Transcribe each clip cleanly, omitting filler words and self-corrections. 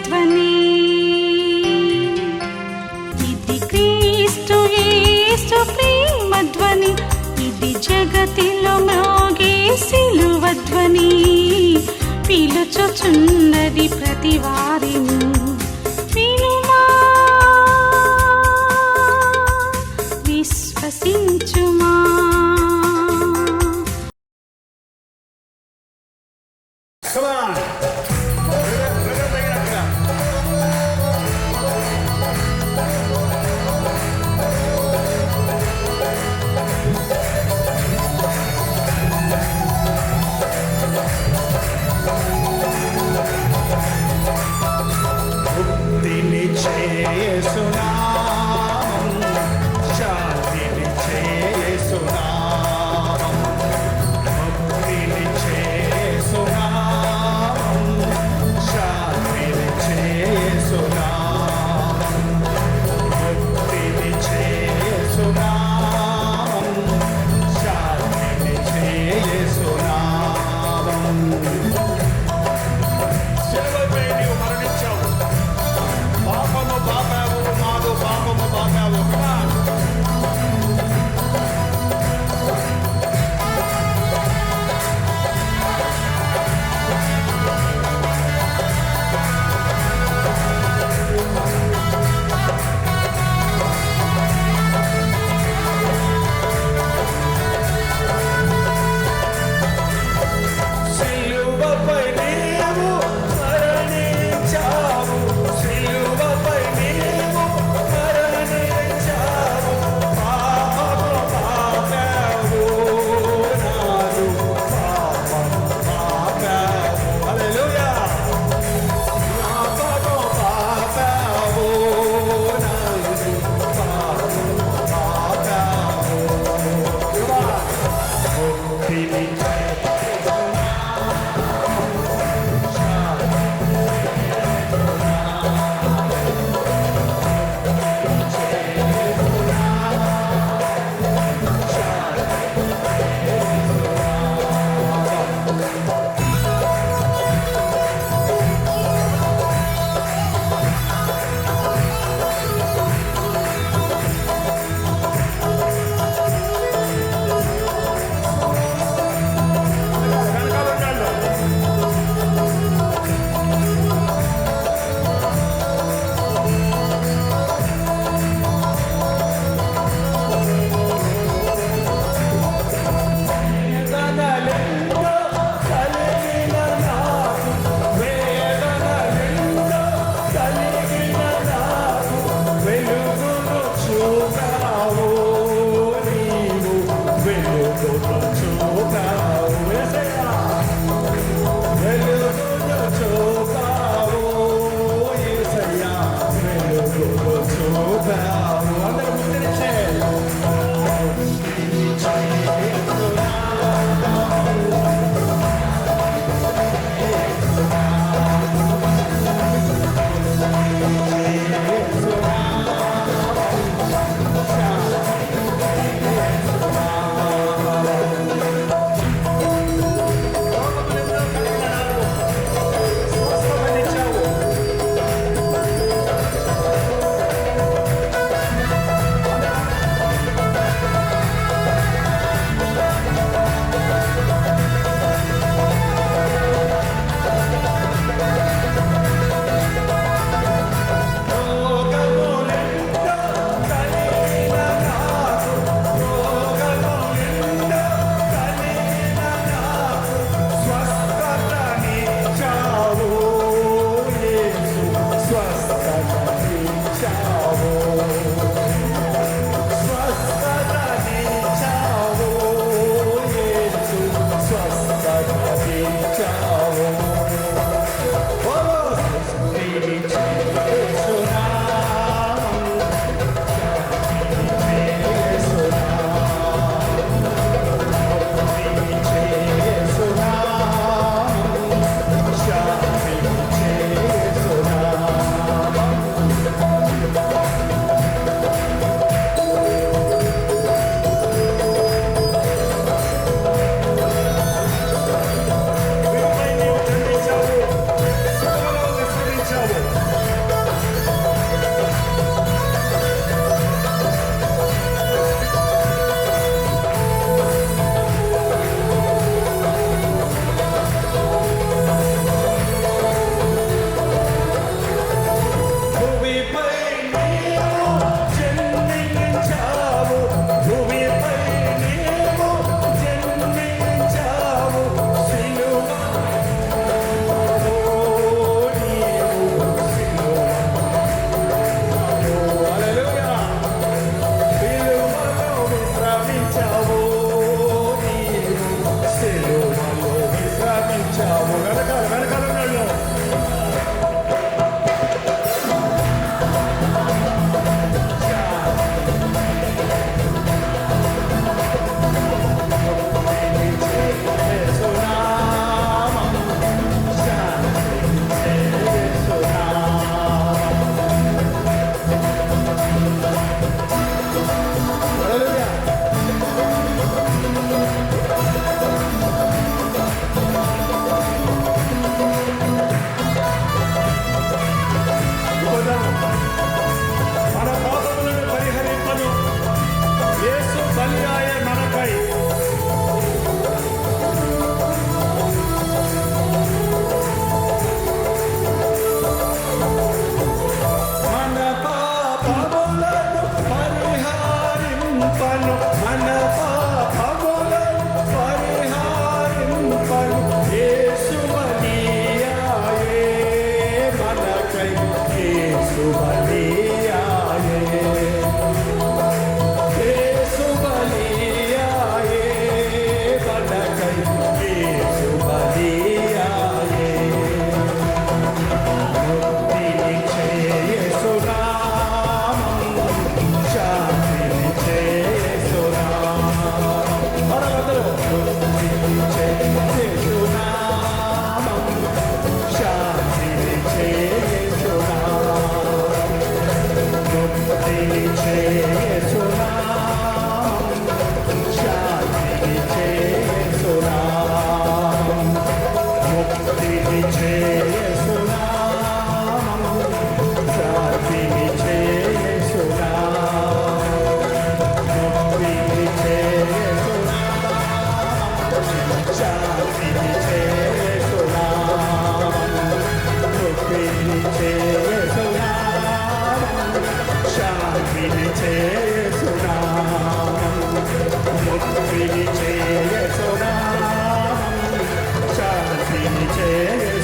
ధ్వని. ఇది క్రీస్తు యేసు ప్రేమ ధ్వని, ఇది జగతిలో మ్రోగే సిలువ ధ్వని. పిలుచుచున్నది ప్రతి వారిని, వినుమా విశ్వసించుమా.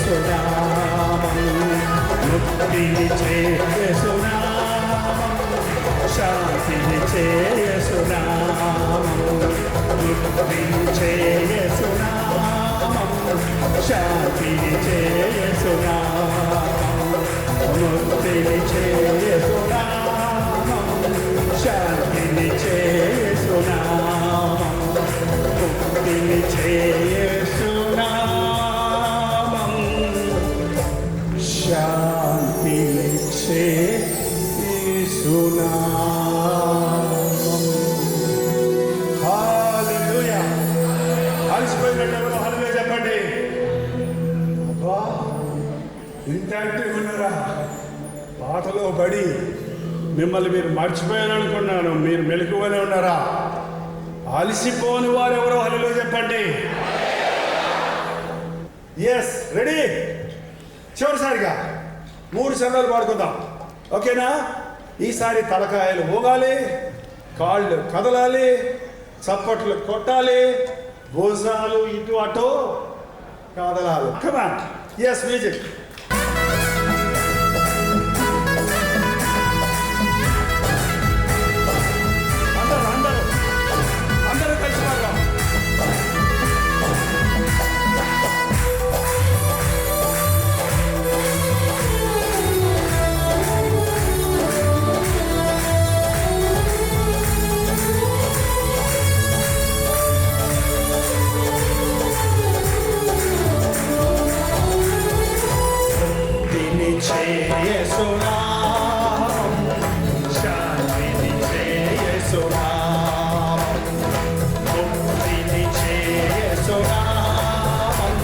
యేసునామం ముక్తినిచ్చే యేసునామం శాంతినిచ్చే యేసునామం ముక్తినిచ్చే యేసునామం శాంతినిచ్చే యేసునామం ముక్తినిచ్చే యేసునామం శాంతినిచ్చే యేసునామం ముక్తినిచ్చే యేసునామం శాంతినిచ్చే యేసునామం. హల్లెలూయా. అలసిపోయినట్టు ఎవరో హల్లెలూయా చెప్పండి. అబ్బా ఇంత యాక్టివ్ ఉన్నారా? పాటలో పడి మిమ్మల్ని మీరు మర్చిపోయారనుకున్నాను. మీరు మెలకువనే ఉన్నారా? అలసిపోని వారు ఎవరో హల్లెలూయా చెప్పండి. Yes, ready? చివరిసారిగా 3 చరణాలు పాడుకుందాం, ఓకేనా? ఈసారి తలకాయలు ఊగాలి, కాళ్ళు కదలాలి, చప్పట్లు కొట్టాలి, భుజాలు ఇటు అటు కదలాలి. కమాన్, ఎస్, మ్యూజిక్. అందరూ కలిసి పాడదాం. యేసునామం శాంతినిచ్చే యేసునామం ముక్తినిచ్చే యేసునామం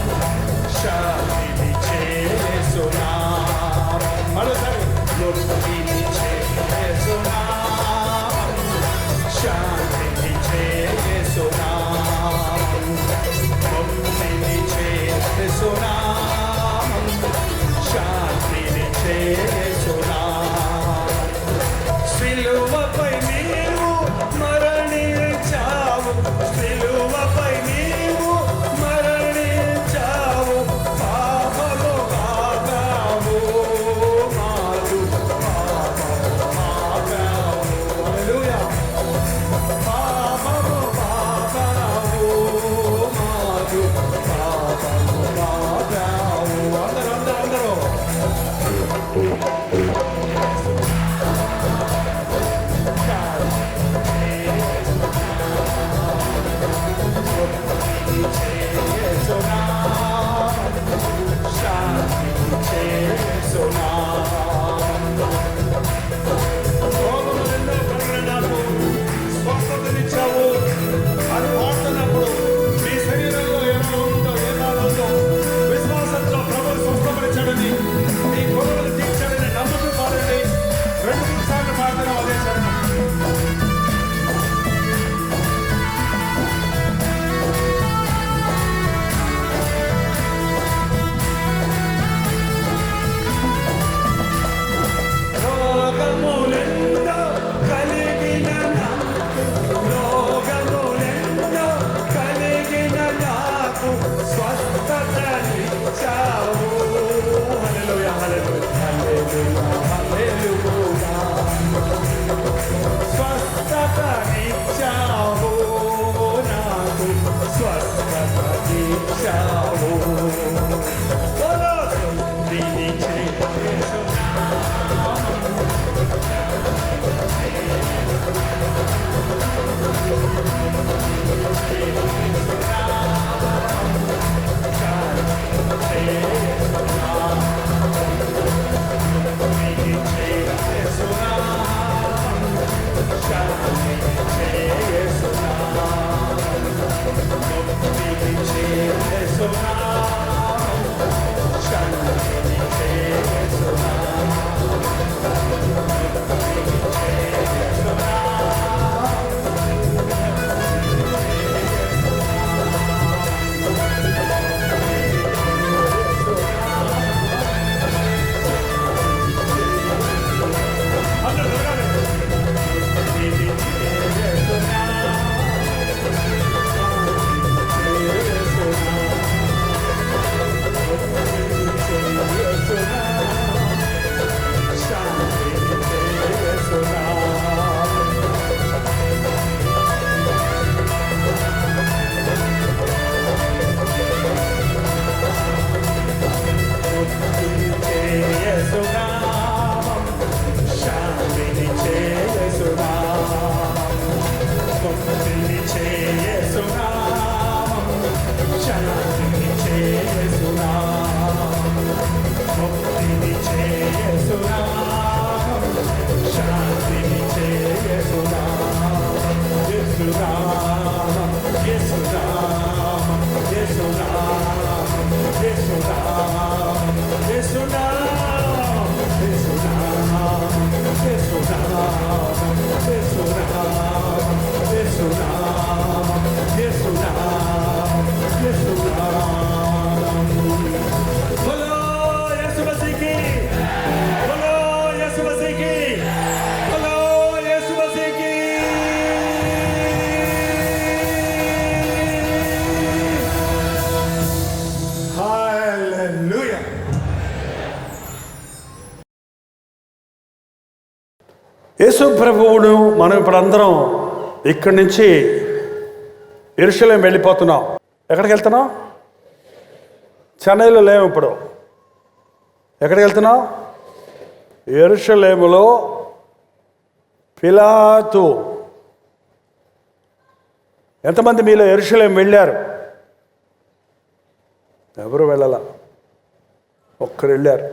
శాంతినిచ్చే యేసునామం. మరోసారి ముక్తినిచ్చే యేసునామం శాంతినిచ్చే యేసునామం ముక్తినిచ్చే యేసునామం శాంతినిచ్చే యేసునామం. సిలువపై నీవు మరణించావు, సిలువపై నీవు మరణించావు, హల్లెలూయా. యేసు ప్రభువును మనం ఇప్పుడు అందరం ఇక్కడి నుంచి యెరూషలేం వెళ్ళిపోతున్నాం. ఎక్కడికి వెళ్తున్నాం? చెన్నైలో లేము ఇప్పుడు. ఎక్కడికి వెళ్తున్నాం? యెరూషలేములో పిలాతు. ఎంతమంది మీలో యెరూషలేం వెళ్ళారు? ఎవరు వెళ్ళాల, ఒక్కరు వెళ్ళారు.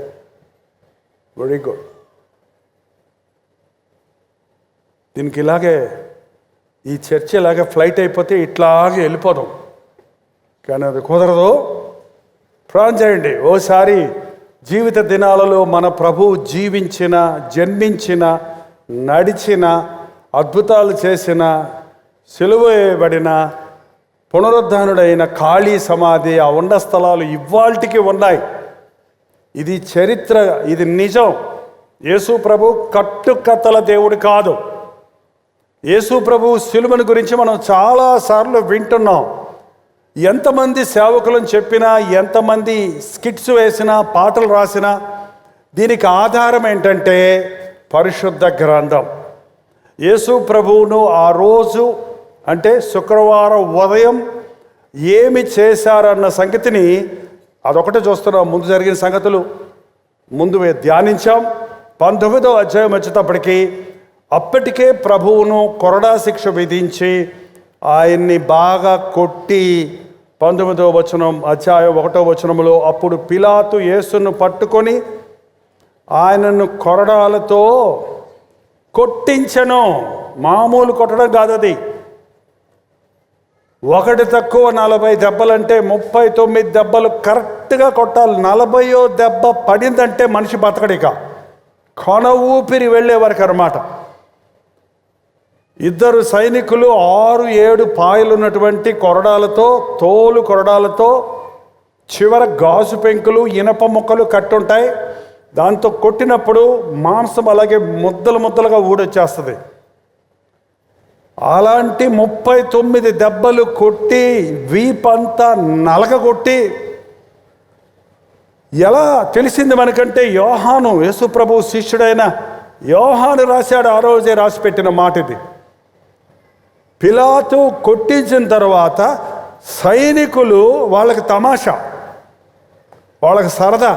Very good. దీనికి ఇలాగే ఈ చర్చ ఇలాగే ఫ్లైట్ అయిపోతే ఇట్లాగే వెళ్ళిపోదాం, కానీ అది కుదరదు. ప్రార్థన చేయండి. ఓసారి జీవిత దినాలలో మన ప్రభువు జీవించిన, జన్మించిన, నడిచిన, అద్భుతాలు చేసిన, సిలువ వేయబడిన, పునరుద్ధానుడైన ఖాళీ సమాధి, ఆ ఉండ స్థలాలు ఇవాల్టికి ఉన్నాయి. ఇది చరిత్ర, ఇది నిజం. యేసు ప్రభు కట్టుకథల దేవుడు కాదు. యేసు ప్రభు సిలువను గురించి మనం చాలాసార్లు వింటున్నాం. ఎంతమంది సేవకులను చెప్పినా, ఎంతమంది స్కిట్స్ వేసినా, పాటలు రాసినా దీనికి ఆధారం ఏంటంటే పరిశుద్ధ గ్రంథం. యేసు ప్రభువును ఆ రోజు అంటే శుక్రవారం ఉదయం ఏమి చేశారన్న సంగతిని అదొకటే చూస్తున్నాం. ముందు జరిగిన సంగతులు ముందు ధ్యానించాం. 19వ అధ్యాయం వచ్చేటప్పటికి అప్పటికే ప్రభువును కొరడా శిక్ష విధించి ఆయన్ని బాగా కొట్టి 19వ వచనం అధ్యాయం 1వ వచనంలో అప్పుడు పిలాతు యేసును పట్టుకొని ఆయనను కొరడాలతో కొట్టించెను. మామూలు కొట్టడం కాదు అది. ఒకటి తక్కువ 40 దెబ్బలంటే 39 దెబ్బలు కరెక్ట్గా కొట్టాలి. 40వ దెబ్బ పడిందంటే మనిషి బతకడిక, కొన ఊపిరి వెళ్ళే వరకు అన్నమాట. ఇద్దరు సైనికులు 6-7 పాయలు ఉన్నటువంటి కొరడాలతో, తోలు కొరడాలతో, చివర గాజు పెంకులు, ఇనప ముక్కలు కట్టుంటాయి. దాంతో కొట్టినప్పుడు మాంసం అలాగే ముద్దలు ముద్దలుగా ఊడొచ్చేస్తుంది. అలాంటి 39 దెబ్బలు కొట్టి వీపంతా నలగగొట్టి, ఎలా తెలిసింది మనకంటే యోహాను, యేసుప్రభు శిష్యుడైన యోహాను రాశాడు. ఆ రోజే రాసిపెట్టిన మాట ఇది. పిలాతు కొట్టించిన తర్వాత సైనికులు వాళ్ళకి తమాషా, వాళ్ళకి సరదా,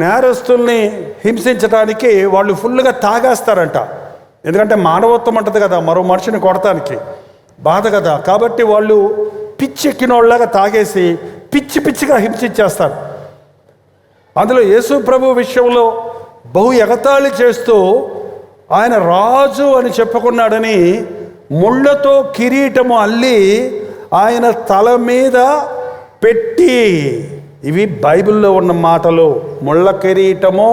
నేరస్తుల్ని హింసించడానికి వాళ్ళు ఫుల్గా తాగేస్తారంట. ఎందుకంటే మానవత్వం అంటది కదా, మరో మనిషిని కొడటానికి బాధ కదా. కాబట్టి వాళ్ళు పిచ్చెక్కిన వాళ్ళలాగా తాగేసి పిచ్చి పిచ్చిగా హింసించేస్తారు. అందులో యేసు ప్రభు విషయంలో బహు ఎగతాళి చేస్తూ ఆయన రాజు అని చెప్పుకున్నాడని ముళ్ళతో కిరీటము అల్లి ఆయన తల మీద పెట్టి, ఇవి బైబిల్లో ఉన్న మాటలు. ముళ్ళ కిరీటము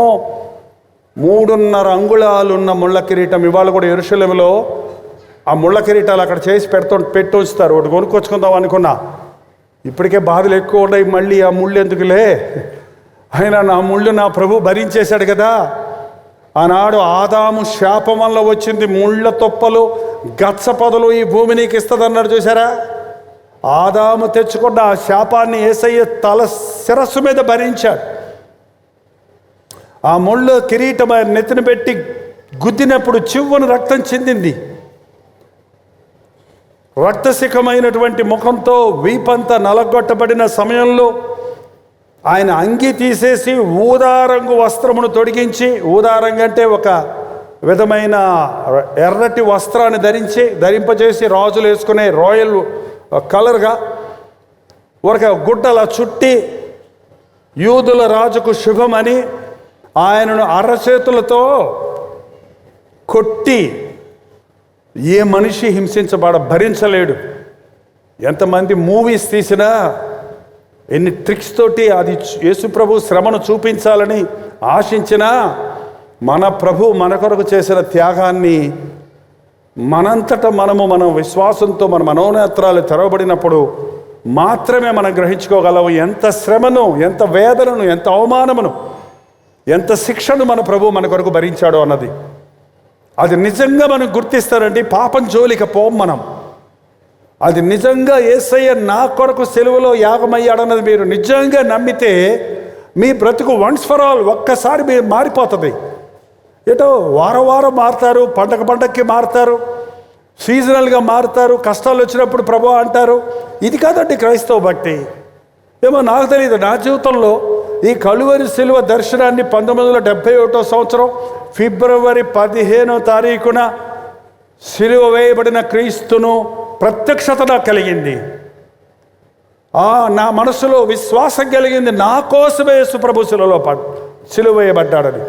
3.5 అంగుళాలున్న ముళ్ళ కిరీటం ఇవాళ కూడా యెరూషలేములో ఆ ముళ్ళ కిరీటాలు అక్కడ చేసి పెట్టి ఉంచుతారు. ఒకటి కొనుక్కొచ్చుకుందాం అనుకున్నా, ఇప్పటికే బాధలు ఎక్కువ ఉన్నాయి, మళ్ళీ ఆ ముళ్ళు ఎందుకులే, ఆయన నా ముళ్ళు నా ప్రభు భరించేశాడు కదా. ఆనాడు ఆదాము శాపం వల్ల వచ్చింది ముళ్ళ తొప్పలు, గచ్చ పొదలు ఈ భూమి నీకు ఇస్తుందన్నాడు చూసారా. ఆదాము తెచ్చుకున్న ఆ శాపాన్ని యేసయ్య తల శిరస్సు మీద భరించాడు. ఆ ముళ్ళు కిరీటం ఆయన నెత్తిన పెట్టి గుద్దినప్పుడు చివ్వును రక్తం చెందింది. రక్తశిఖమైనటువంటి ముఖంతో వీపంతా నలగొట్టబడిన సమయంలో ఆయన అంగి తీసేసి ఊదారంగు వస్త్రమును తొడిగించి, ఊదారంగు అంటే ఒక విధమైన ఎర్రటి వస్త్రాన్ని ధరింపజేసి రాజులు వేసుకునే రాయల్ కలర్గా ఒక గుడ్డలా చుట్టి యూదుల రాజుకు శుభమని ఆయనను అరచేతులతో కొట్టి, ఏ మనిషి భరించలేడు. ఎంతమంది మూవీస్ తీసినా, ఎన్ని ట్రిక్స్ తోటి అది యేసుప్రభు శ్రమను చూపించాలని ఆశించినా, మన ప్రభు మన కొరకు చేసిన త్యాగాన్ని మనంతట మన విశ్వాసంతో మన మనోనేత్రాలు తెరవబడినప్పుడు మాత్రమే మనం గ్రహించుకోగలము ఎంత శ్రమను, ఎంత వేదనను, ఎంత అవమానమును, ఎంత శిక్షను మన ప్రభు మన కొరకు భరించాడో అన్నది. అది నిజంగా మనం గుర్తిస్తారండి. పాపం జోలికి పోం మనం. అది నిజంగా యేసయ్య నా కొరకు సిలువలో యాగమయ్యాడన్నది మీరు నిజంగా నమ్మితే మీ బ్రతుకు వన్స్ ఫర్ ఆల్ ఒక్కసారి మీరు మారిపోతుంది. ఏటో వారం మారుతారు, పండగకి మారుతారు, సీజనల్గా మారుతారు, కష్టాలు వచ్చినప్పుడు ప్రభు అంటారు. ఇది కాదండి క్రైస్తవ భక్తి. ఏమో నాకు తెలియదు, నా జీవితంలో ఈ కలువరి సిలువ దర్శనాన్ని 1971 సంవత్సరం ఫిబ్రవరి 15వ తారీఖున సిలువ వేయబడిన క్రీస్తును ప్రత్యక్షత నాకు కలిగింది. నా మనసులో విశ్వాసం కలిగింది, నా కోసమే యేసు ప్రభు సిలువ వేయబడ్డాడని.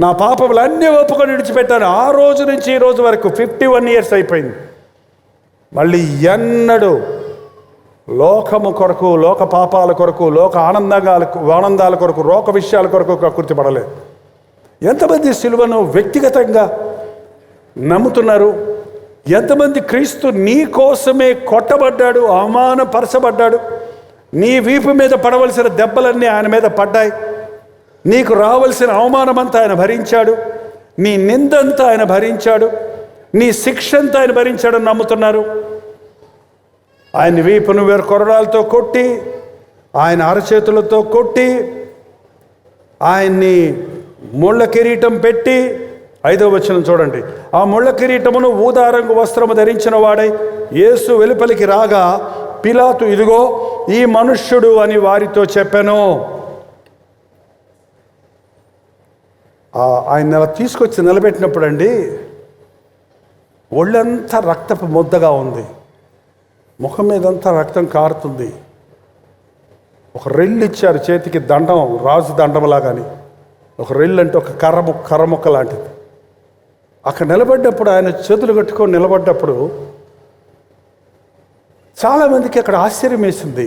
నా పాపములన్నీ ఒప్పుకొని విడిచిపెట్టాను. ఆ రోజు నుంచి ఈ రోజు వరకు 51 ఇయర్స్ అయిపోయింది. మళ్ళీ ఎన్నడూ లోకము కొరకు, లోక పాపాల కొరకు, లోక ఆనందాల కొరకు, లోక విషయాల కొరకు కృతిపడలేదు. ఎంతమంది సిలువను వ్యక్తిగతంగా నమ్ముతున్నారు? ఎంతమంది క్రీస్తు నీ కోసమే కొట్టబడ్డాడు, అవమానపరచబడ్డాడు, నీ వీపు మీద పడవలసిన దెబ్బలన్నీ ఆయన మీద పడ్డాయి, నీకు రావలసిన అవమానమంతా ఆయన భరించాడు, నీ నిందంతా ఆయన భరించాడు, నీ శిక్షంతా ఆయన భరించాడని నమ్ముతున్నారు. ఆయన వీపును వేరు కొరడాలతో కొట్టి, ఆయన అరచేతులతో కొట్టి, ఆయన్ని ముళ్ళ కిరీటం పెట్టి, 5వ వచనం చూడండి, ఆ ముళ్ళ కిరీటమును ఊదారంగు వస్త్రము ధరించిన వాడై యేసు వెలుపలికి రాగా పిలాతు, ఇదిగో ఈ మనుష్యుడు అని వారితో చెప్పాను. ఆయన అలా తీసుకొచ్చి నిలబెట్టినప్పుడు అండి ఒళ్ళంతా రక్తపు ముద్దగా ఉంది, ముఖం మీదంతా రక్తం కారుతుంది. ఒక రెల్లు ఇచ్చారు చేతికి, దండం, రాజు దండంలాగాని. ఒక రెల్లు అంటే ఒక కర్ర ముక్క లాంటిది. అక్కడ నిలబడ్డప్పుడు, ఆయన చేతులు కట్టుకొని నిలబడ్డప్పుడు చాలామందికి అక్కడ ఆశ్చర్యం వేసింది.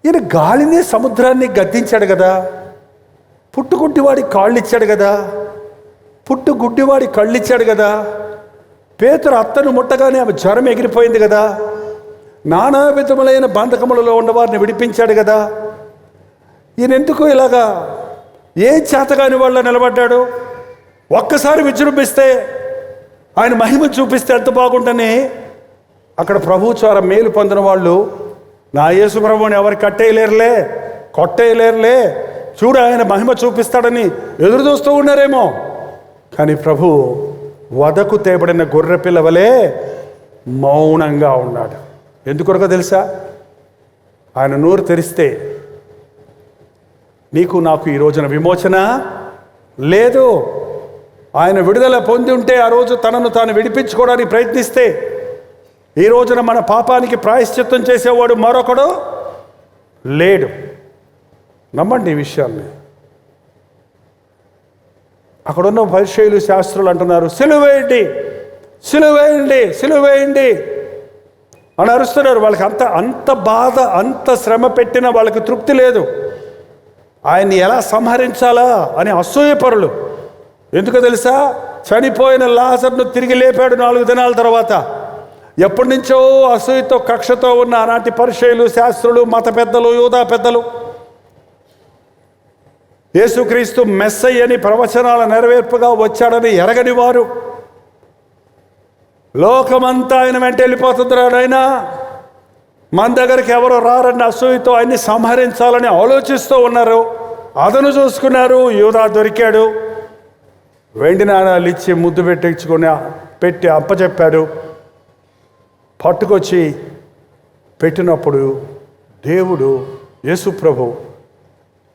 ఈయన గాలిని సముద్రాన్ని గద్దించాడు కదా, పుట్టుగుడ్డివాడి కాళ్ళు ఇచ్చాడు కదా, పుట్టుగుడ్డివాడి కళ్ళు ఇచ్చాడు కదా, పేతురు అత్తను ముట్టగానే ఆమె జ్వరం ఎగిరిపోయింది కదా, నానా విధములైన బంధకములలో ఉన్నవారిని విడిపించాడు కదా. ఈయన ఎందుకు ఇలాగా ఏ చేతగాని వాళ్ళ నిలబడ్డాడు? ఒక్కసారి విజృంభిస్తే, ఆయన మహిమ చూపిస్తే ఎంత బాగుంటని అక్కడ ప్రభు ద్వారా మేలు పొందిన వాళ్ళు, నా యేసు ప్రభువుని ఎవరు కట్టేయలేరులే, కొట్టేయలేరులే, చూడు ఆయన మహిమ చూపిస్తాడని ఎదురు చూస్తూ ఉన్నారేమో. కానీ ప్రభు వదకు తేబడిన గొర్రెపిల్ల వలె మౌనంగా ఉన్నాడు. ఎందుకొరకో తెలుసా? ఆయన నోరు తెరిస్తే నీకు నాకు ఈ రోజున విమోచన లేదు. ఆయన విడుదల పొంది ఉంటే, ఆ రోజు తనను తాను విడిపించుకోవడానికి ప్రయత్నిస్తే, ఈ రోజున మన పాపానికి ప్రాయశ్చిత్తం చేసేవాడు మరొకడు లేడు. నమ్మండి ఈ విషయాన్ని. అక్కడున్న పరిసయ్యులు, శాస్త్రులు అంటున్నారు, సిలువేయండి, సిలువేయండి, సిలువేయండి అని అరుస్తున్నారు. వాళ్ళకి అంత బాధ, అంత శ్రమ పెట్టినా వాళ్ళకి తృప్తి లేదు. ఆయన్ని ఎలా సంహరించాలా అని అసూయపరులు. ఎందుకో తెలుసా? చనిపోయిన లాజరును తిరిగి లేపాడు 4 దినాల తర్వాత. ఎప్పటి నుంచో అసూయతో, కక్షతో ఉన్న ఆనాటి పరిసయ్యులు, శాస్త్రులు, మత పెద్దలు, యూదా పెద్దలు, యేసుక్రీస్తు మెస్సయ్యని ప్రవచనాల నెరవేర్పుగా వచ్చాడని ఎరగని వారు, లోకమంతా ఆయన వెంట వెళ్ళిపోతుందిరాడు, ఆయన మన దగ్గరికి ఎవరో రారని అసూయతో ఆయన్ని సంహరించాలని ఆలోచిస్తూ ఉన్నారు. అదను చూసుకున్నారు. యూదా దొరికాడు, వెండి నాణాలు ఇచ్చి ముద్దు పెట్టి అప్పచెప్పాడు. పట్టుకొచ్చి పెట్టినప్పుడు దేవుడు, యేసు ప్రభు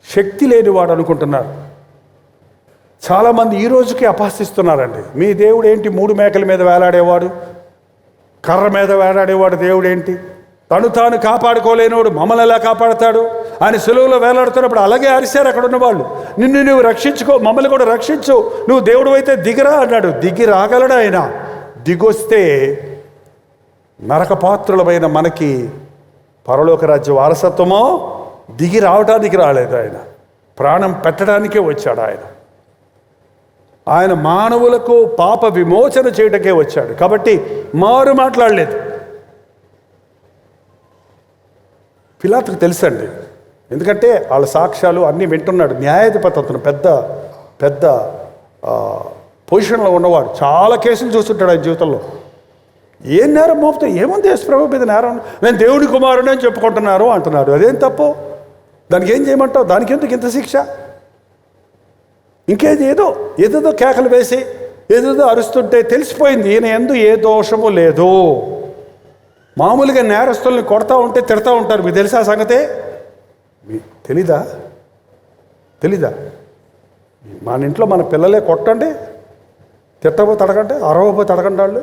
శక్తి లేనివాడు అనుకుంటున్నారు. చాలామంది ఈ రోజుకి అపహసిస్తున్నారండి. మీ దేవుడు ఏంటి 3 మేకల మీద వేలాడేవాడు, కర్ర మీద వేలాడేవాడు దేవుడు ఏంటి? తను తాను కాపాడుకోలేనివాడు మమ్మల్ని ఎలా కాపాడతాడు? ఆయన సిలువలో వేలాడుతున్నప్పుడు అలాగే అరిశారు అక్కడ ఉన్న వాళ్ళు. నిన్ను నువ్వు రక్షించుకో, మమ్మల్ని కూడా రక్షించు, నువ్వు దేవుడు అయితే దిగిరా అన్నాడు. దిగి రాగలడు ఆయన. దిగొస్తే నరకపాత్రులమైన మనకి పరలోక రాజ్య వారసత్వమో, దిగి రావటానికి రాలేదు ఆయన, ప్రాణం పెట్టడానికే వచ్చాడు ఆయన. ఆయన మానవులకు పాప విమోచన చేయటకే వచ్చాడు. కాబట్టి మారు మాట్లాడలేదు. పిలాతుకు తెలుసండి, ఎందుకంటే వాళ్ళ సాక్ష్యాలు అన్నీ వింటున్నాడు. న్యాయాధిపతి అతను పెద్ద పొజిషన్లో ఉన్నవాడు. చాలా కేసులు చూస్తుంటాడు ఆయన జీవితంలో. ఏం నేరం మోపుతా? ఏముంది యేసు ప్రభు మీద నేరం? నేను దేవుడి కుమారుడు అని చెప్పుకుంటున్నారు అంటున్నారు. అదేం తప్పు? దానికి ఏం చేయమంటావు? దానికి ఎందుకు ఇంత శిక్ష? ఇంకేది ఏదో కేకలు వేసి ఏదేదో అరుస్తుంటే తెలిసిపోయింది ఈయన యందు ఏ దోషము లేదు. మామూలుగా నేరస్తుల్ని కొడతా ఉంటే తిడతా ఉంటారు. మీకు తెలుసా సంగతే? తెలీదా? మన ఇంట్లో మన పిల్లలే కొట్టండి, తిట్టబో తడకండి, అరవబో తడకండి వాళ్ళు.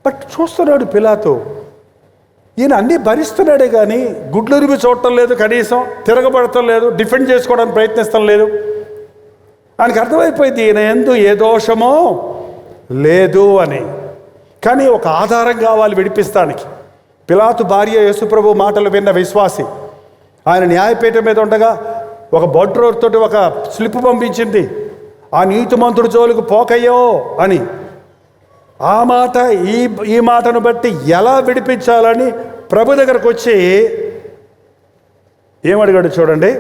బట్ చూస్తున్నాడు పిలాతు, ఈయన అన్నీ భరిస్తున్నాడే కానీ గుడ్లురిమి చూడటం లేదు, కనీసం తిరగబడటం లేదు, డిఫెండ్ చేసుకోవడానికి ప్రయత్నిస్తాం లేదు. ఆయనకు అర్థమైపోయింది ఈయన యందు ఏ దోషమో లేదు అని. కానీ ఒక ఆధారం కావాలి విడిపిస్తానికి. పిలాతు భార్య యేసుప్రభు మాటలు విన్న విశ్వాసి. ఆయన న్యాయపీఠం మీద ఉండగా ఒక బొడ్రోతోటి ఒక స్లిప్ పంపించింది, ఆ నీతిమంతుడు జోలికి పోకయ్యో అని. ఆ మాట ఈ మాటను బట్టి ఎలా విడిపించాలని ప్రభు దగ్గరకు వచ్చి ఏమడిగాడు చూడండి,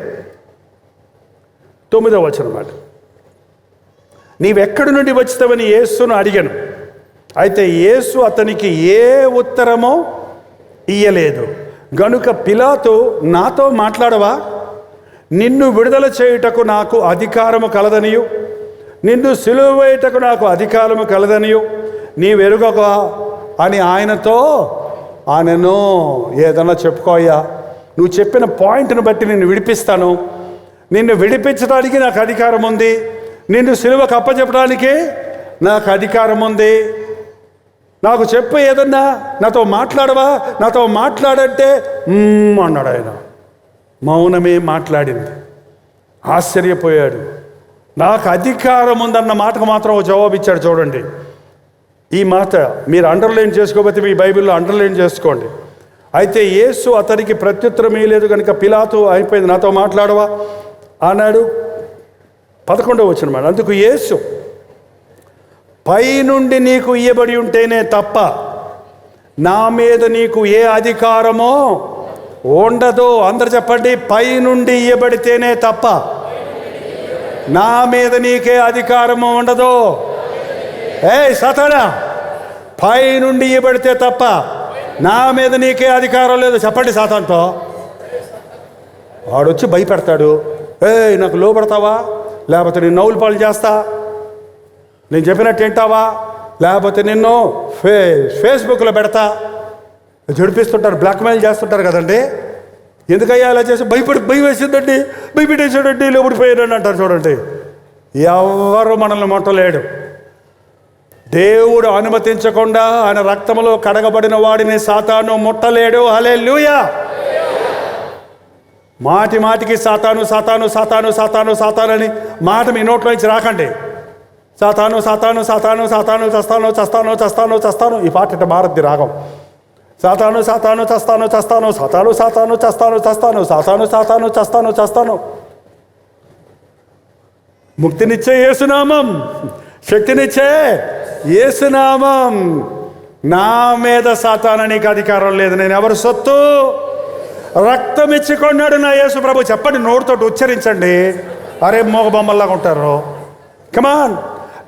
9వ వచనం మాట. నీవెక్కడి నుండి వచ్చావని యేసును అడిగాను. అయితే యేసు అతనికి ఏ ఉత్తరమో ఇయ్యలేదు. గనుక పిలాతు, నాతో మాట్లాడవా? నిన్ను విడుదల చేయుటకు నాకు అధికారము కలదనియు, నిన్ను సిలువ వేయుటకు నాకు అధికారము కలదనియు నీవెరుగవా అని ఆయనను ఏదన్నా చెప్పుకోయ్యా, నువ్వు చెప్పిన పాయింట్ను బట్టి నిన్ను విడిపిస్తాను. నిన్ను విడిపించడానికి నాకు అధికారం ఉంది, నిన్ను సిలువకు అప్పచెప్పడానికి నాకు అధికారం ఉంది. నాకు చెప్పు ఏదన్నా, నాతో మాట్లాడవా? నాతో మాట్లాడంటే అన్నాడు ఆయన. మౌనమే మాట్లాడింది. ఆశ్చర్యపోయాడు. నాకు అధికారం ఉందన్న మాటకు మాత్రం ఒక జవాబు ఇచ్చాడు. చూడండి, ఈ మాట మీరు అండర్లైన్ చేసుకోకపోతే మీ బైబిల్లో అండర్లైన్ చేసుకోండి. అయితే యేసు అతనికి ప్రత్యుత్తరం ఇయ్యలేదు కనుక పిలాతు అయిపోయింది, నాతో మాట్లాడవా అన్నాడు. 11వ వచనం. అందుకు యేసు, పైనుండి నీకు ఇయ్యబడి ఉంటేనే తప్ప నా మీద నీకు ఏ అధికారమో ఉండదు. అందరు చెప్పండి, పైనుండి ఇయ్యబడితేనే తప్ప నా మీద నీకే అధికారము ఉండదు. సాతానా, పైనుండి ఇయ్యబడితే తప్ప నా మీద నీకే అధికారం లేదు. చెప్పండి సాతాన్తో. వాడొచ్చి భయపెడతాడు. నాకు లోపడతావా? లేకపోతే నేను నవ్వులు పాలు చేస్తా, నేను చెప్పినట్టు వింటావా? లేకపోతే నిన్ను ఫేస్బుక్లో పెడతా. జడిపిస్తుంటారు, బ్లాక్మెయిల్ చేస్తుంటారు కదండి. ఎందుకయ్యా అలా చేసి? భయం వేసిందండి, భయపెట్టేసాడండి, లోపడిపోయాడండి అంటారు. చూడండి, ఎవరు మనల్ని మొట్టలేడు. దేవుడు అనుమతించకుండా ఆయన రక్తములో కడగబడిన వాడిని సాతాను ముట్టలేడు. హల్లెలూయా. మాటికి సాతాను సాతాను సాతాను సాతాను సాతాను అని మాట మీ నోట్లో నుంచి రాకండి. సాతాను సాతాను సాతాను సాతాను చస్తాను చస్తాను చస్తాను చస్తాను. ఈ పాట ఇట్ట మారద్ది రాగం. సాతాను సాతాను చస్తాను చస్తాను సాతాను సాతాను చస్తాను చస్తాను సాతాను సాతాను చస్తాను చస్తాను. ముక్తినిచ్చే యేసునామం, శక్తినిచ్చే యేసునామం. నా మీద సాతాను నీకు అధికారం లేదు. నేను ఎవరు సొత్తు? రక్తం ఇచ్చికొన్నాడు నా యేసు ప్రభు. చెప్పండి, నోటితోటి ఉచ్చరించండి. అరే మోగ బొమ్మల్లాగా ఉంటారు. కమాన్,